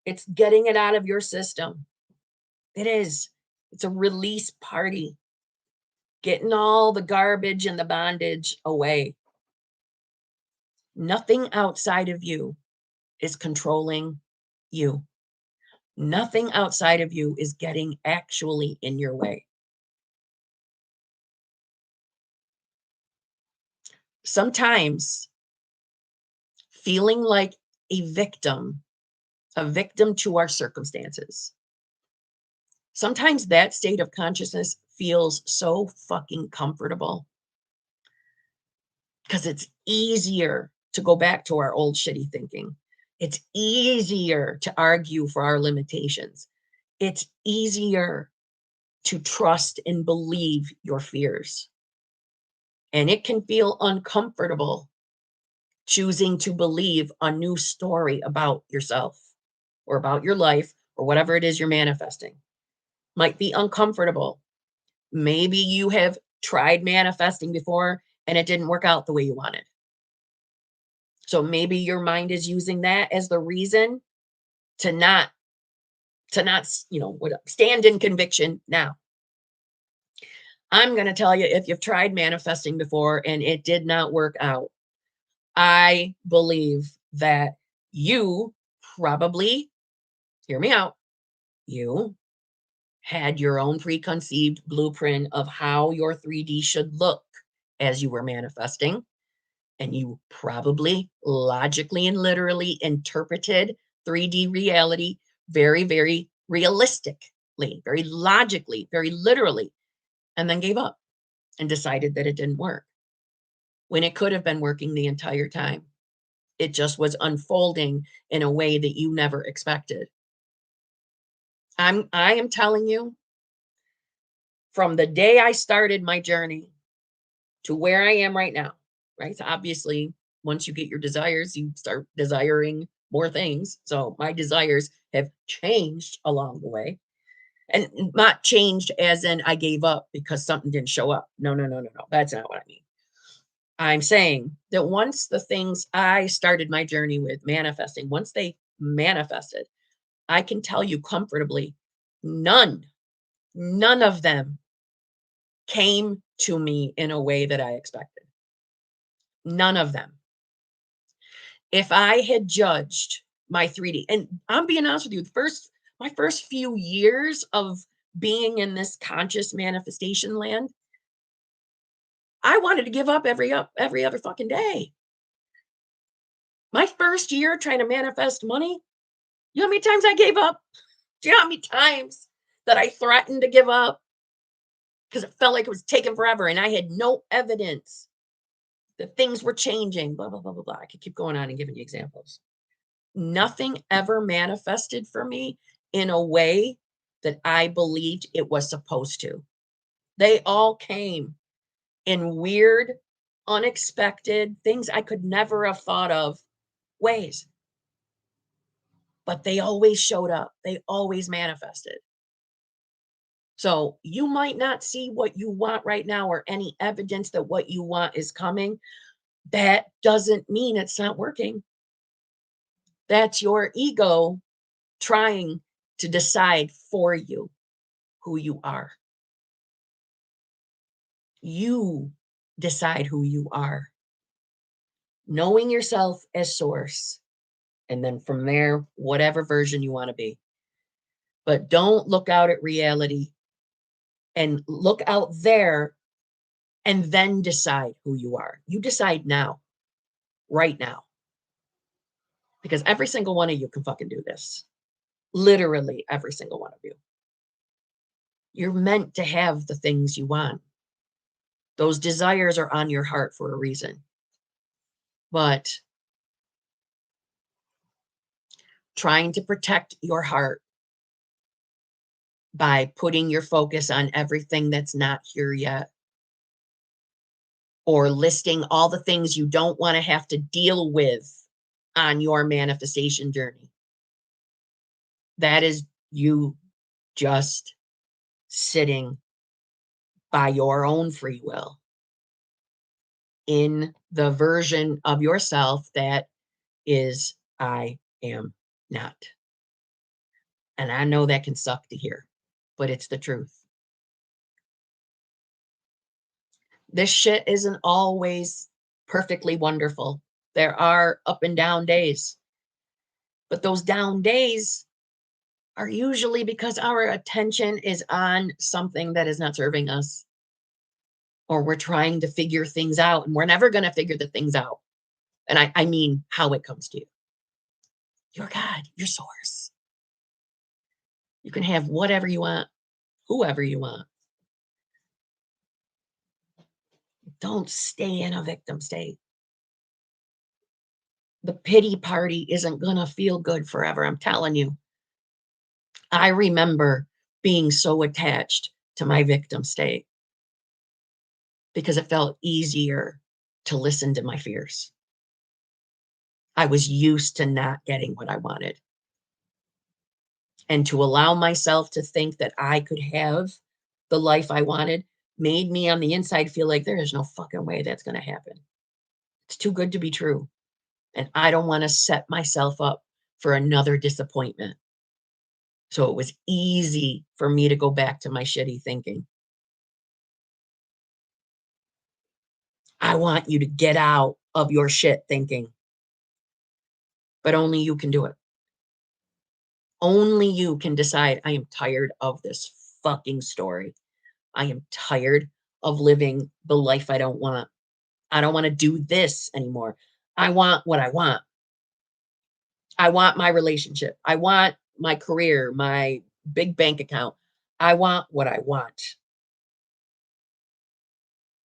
It's getting it out of your system. It is. It's a release party. Getting all the garbage and the bondage away. Nothing outside of you is controlling you. Nothing outside of you is getting actually in your way. Sometimes feeling like a victim to our circumstances. Sometimes that state of consciousness feels so fucking comfortable because it's easier to go back to our old shitty thinking. It's easier to argue for our limitations. It's easier to trust and believe your fears. And it can feel uncomfortable choosing to believe a new story about yourself or about your life or whatever it is you're manifesting. Might be uncomfortable. Maybe you have tried manifesting before and it didn't work out the way you wanted. So maybe your mind is using that as the reason to not stand in conviction now. I'm going to tell you, if you've tried manifesting before and it did not work out, I believe that you probably, hear me out, you had your own preconceived blueprint of how your 3D should look as you were manifesting. And you probably logically and literally interpreted 3D reality very, very realistically, very logically, very literally, and then gave up and decided that it didn't work when it could have been working the entire time. It just was unfolding in a way that you never expected. I am telling you, from the day I started my journey to where I am right now, right? So obviously, once you get your desires, you start desiring more things. So my desires have changed along the way. And not changed as in I gave up because something didn't show up. No. That's not what I mean. I'm saying that once the things I started my journey with manifesting, once they manifested, I can tell you comfortably None of them came to me in a way that I expected. None of them. If I had judged my 3D, and I'm being honest with you, my first few years of being in this conscious manifestation land, I wanted to give up every other fucking day. My first year trying to manifest money, you know how many times I gave up? Do you know how many times that I threatened to give up because it felt like it was taking forever and I had no evidence that things were changing, blah, blah, blah, blah, blah. I could keep going on and giving you examples. Nothing ever manifested for me in a way that I believed it was supposed to. They all came in weird, unexpected things I could never have thought of ways. But they always showed up. They always manifested. So you might not see what you want right now or any evidence that what you want is coming. That doesn't mean it's not working. That's your ego trying to decide for you who you are. You decide who you are. Knowing yourself as source. And then from there, whatever version you want to be. But don't look out at reality and look out there and then decide who you are. You decide now, right now. Because every single one of you can fucking do this. Literally every single one of you. You're meant to have the things you want. Those desires are on your heart for a reason. But trying to protect your heart by putting your focus on everything that's not here yet, or listing all the things you don't want to have to deal with on your manifestation journey. That is you just sitting by your own free will in the version of yourself that is I am not. And I know that can suck to hear, but it's the truth. This shit isn't always perfectly wonderful. There are up and down days. But those down days are usually because our attention is on something that is not serving us. Or we're trying to figure things out, and we're never going to figure the things out. And I mean how it comes to you. Your God, your source. You can have whatever you want, whoever you want. Don't stay in a victim state. The pity party isn't going to feel good forever, I'm telling you. I remember being so attached to my victim state because it felt easier to listen to my fears. I was used to not getting what I wanted. And to allow myself to think that I could have the life I wanted made me on the inside feel like there is no fucking way that's going to happen. It's too good to be true. And I don't want to set myself up for another disappointment. So it was easy for me to go back to my shitty thinking. I want you to get out of your shit thinking. But only you can do it. Only you can decide, I am tired of this fucking story. I am tired of living the life I don't want. I don't want to do this anymore. I want what I want. I want my relationship. I want my career, my big bank account. I want what I want.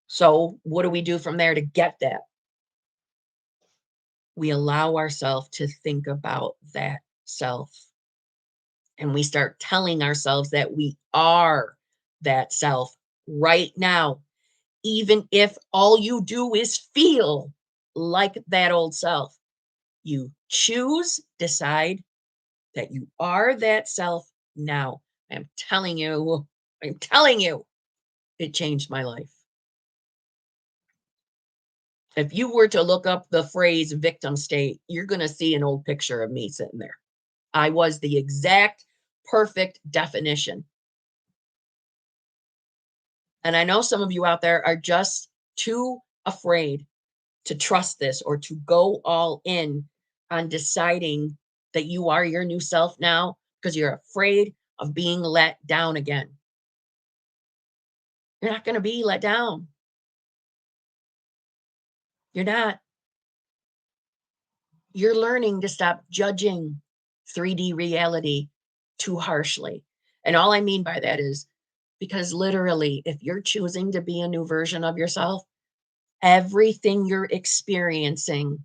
So what do we do from there to get that? We allow ourselves to think about that self. And we start telling ourselves that we are that self right now, even if all you do is feel like that old self. You choose, decide that you are that self now. I'm telling you, it changed my life. If you were to look up the phrase victim state, you're going to see an old picture of me sitting there. I was the exact perfect definition. And I know some of you out there are just too afraid to trust this or to go all in on deciding that you are your new self now because you're afraid of being let down again. You're not going to be let down. You're not. You're learning to stop judging 3D reality too harshly. And all I mean by that is because literally, if you're choosing to be a new version of yourself, everything you're experiencing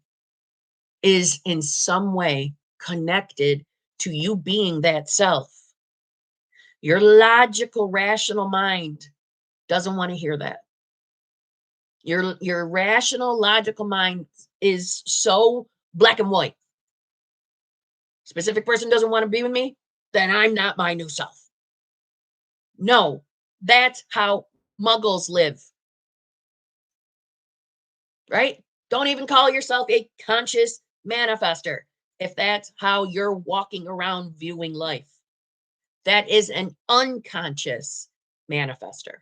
is in some way connected to you being that self. Your logical, rational mind doesn't want to hear that. Your rational, logical mind is so black and white. Specific person doesn't want to be with me, then I'm not my new self. No, that's how muggles live. Right? Don't even call yourself a conscious manifester if that's how you're walking around viewing life. That is an unconscious manifester.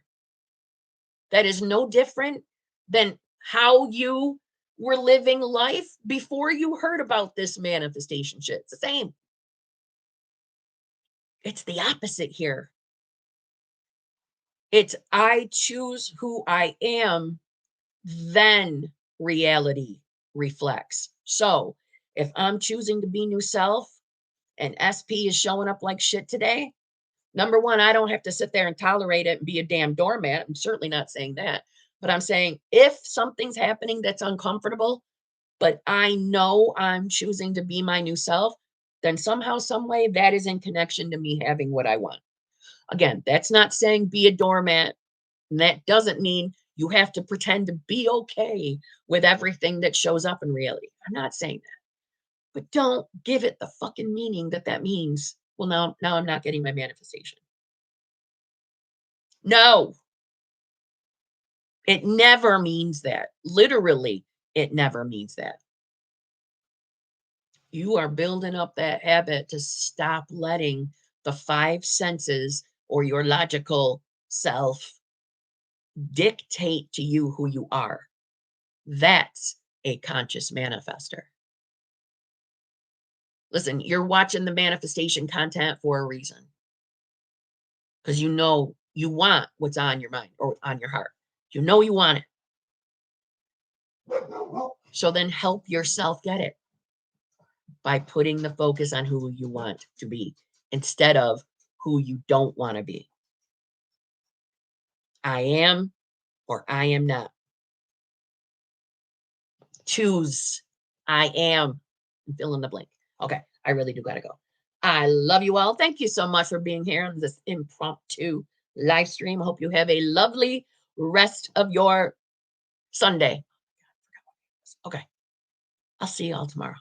That is no different than how you were living life before you heard about this manifestation shit. It's the same. It's the opposite here. It's I choose who I am, then reality reflects. So if I'm choosing to be new self and SP is showing up like shit today, number one, I don't have to sit there and tolerate it and be a damn doormat. I'm certainly not saying that. But I'm saying if something's happening that's uncomfortable, but I know I'm choosing to be my new self, then somehow, some way that is in connection to me having what I want. Again, that's not saying be a doormat. And that doesn't mean you have to pretend to be okay with everything that shows up in reality. I'm not saying that. But don't give it the fucking meaning that that means, well, now I'm not getting my manifestation. No. It never means that. Literally, it never means that. You are building up that habit to stop letting the five senses or your logical self dictate to you who you are. That's a conscious manifester. Listen, you're watching the manifestation content for a reason. Because you know you want what's on your mind or on your heart. You know you want it. So then help yourself get it by putting the focus on who you want to be instead of who you don't want to be. I am or I am not. Choose. I am. Fill in the blank. Okay, I really do gotta go. I love you all. Thank you so much for being here on this impromptu live stream. I hope you have a lovely rest of your Sunday. Okay, I'll see you all tomorrow.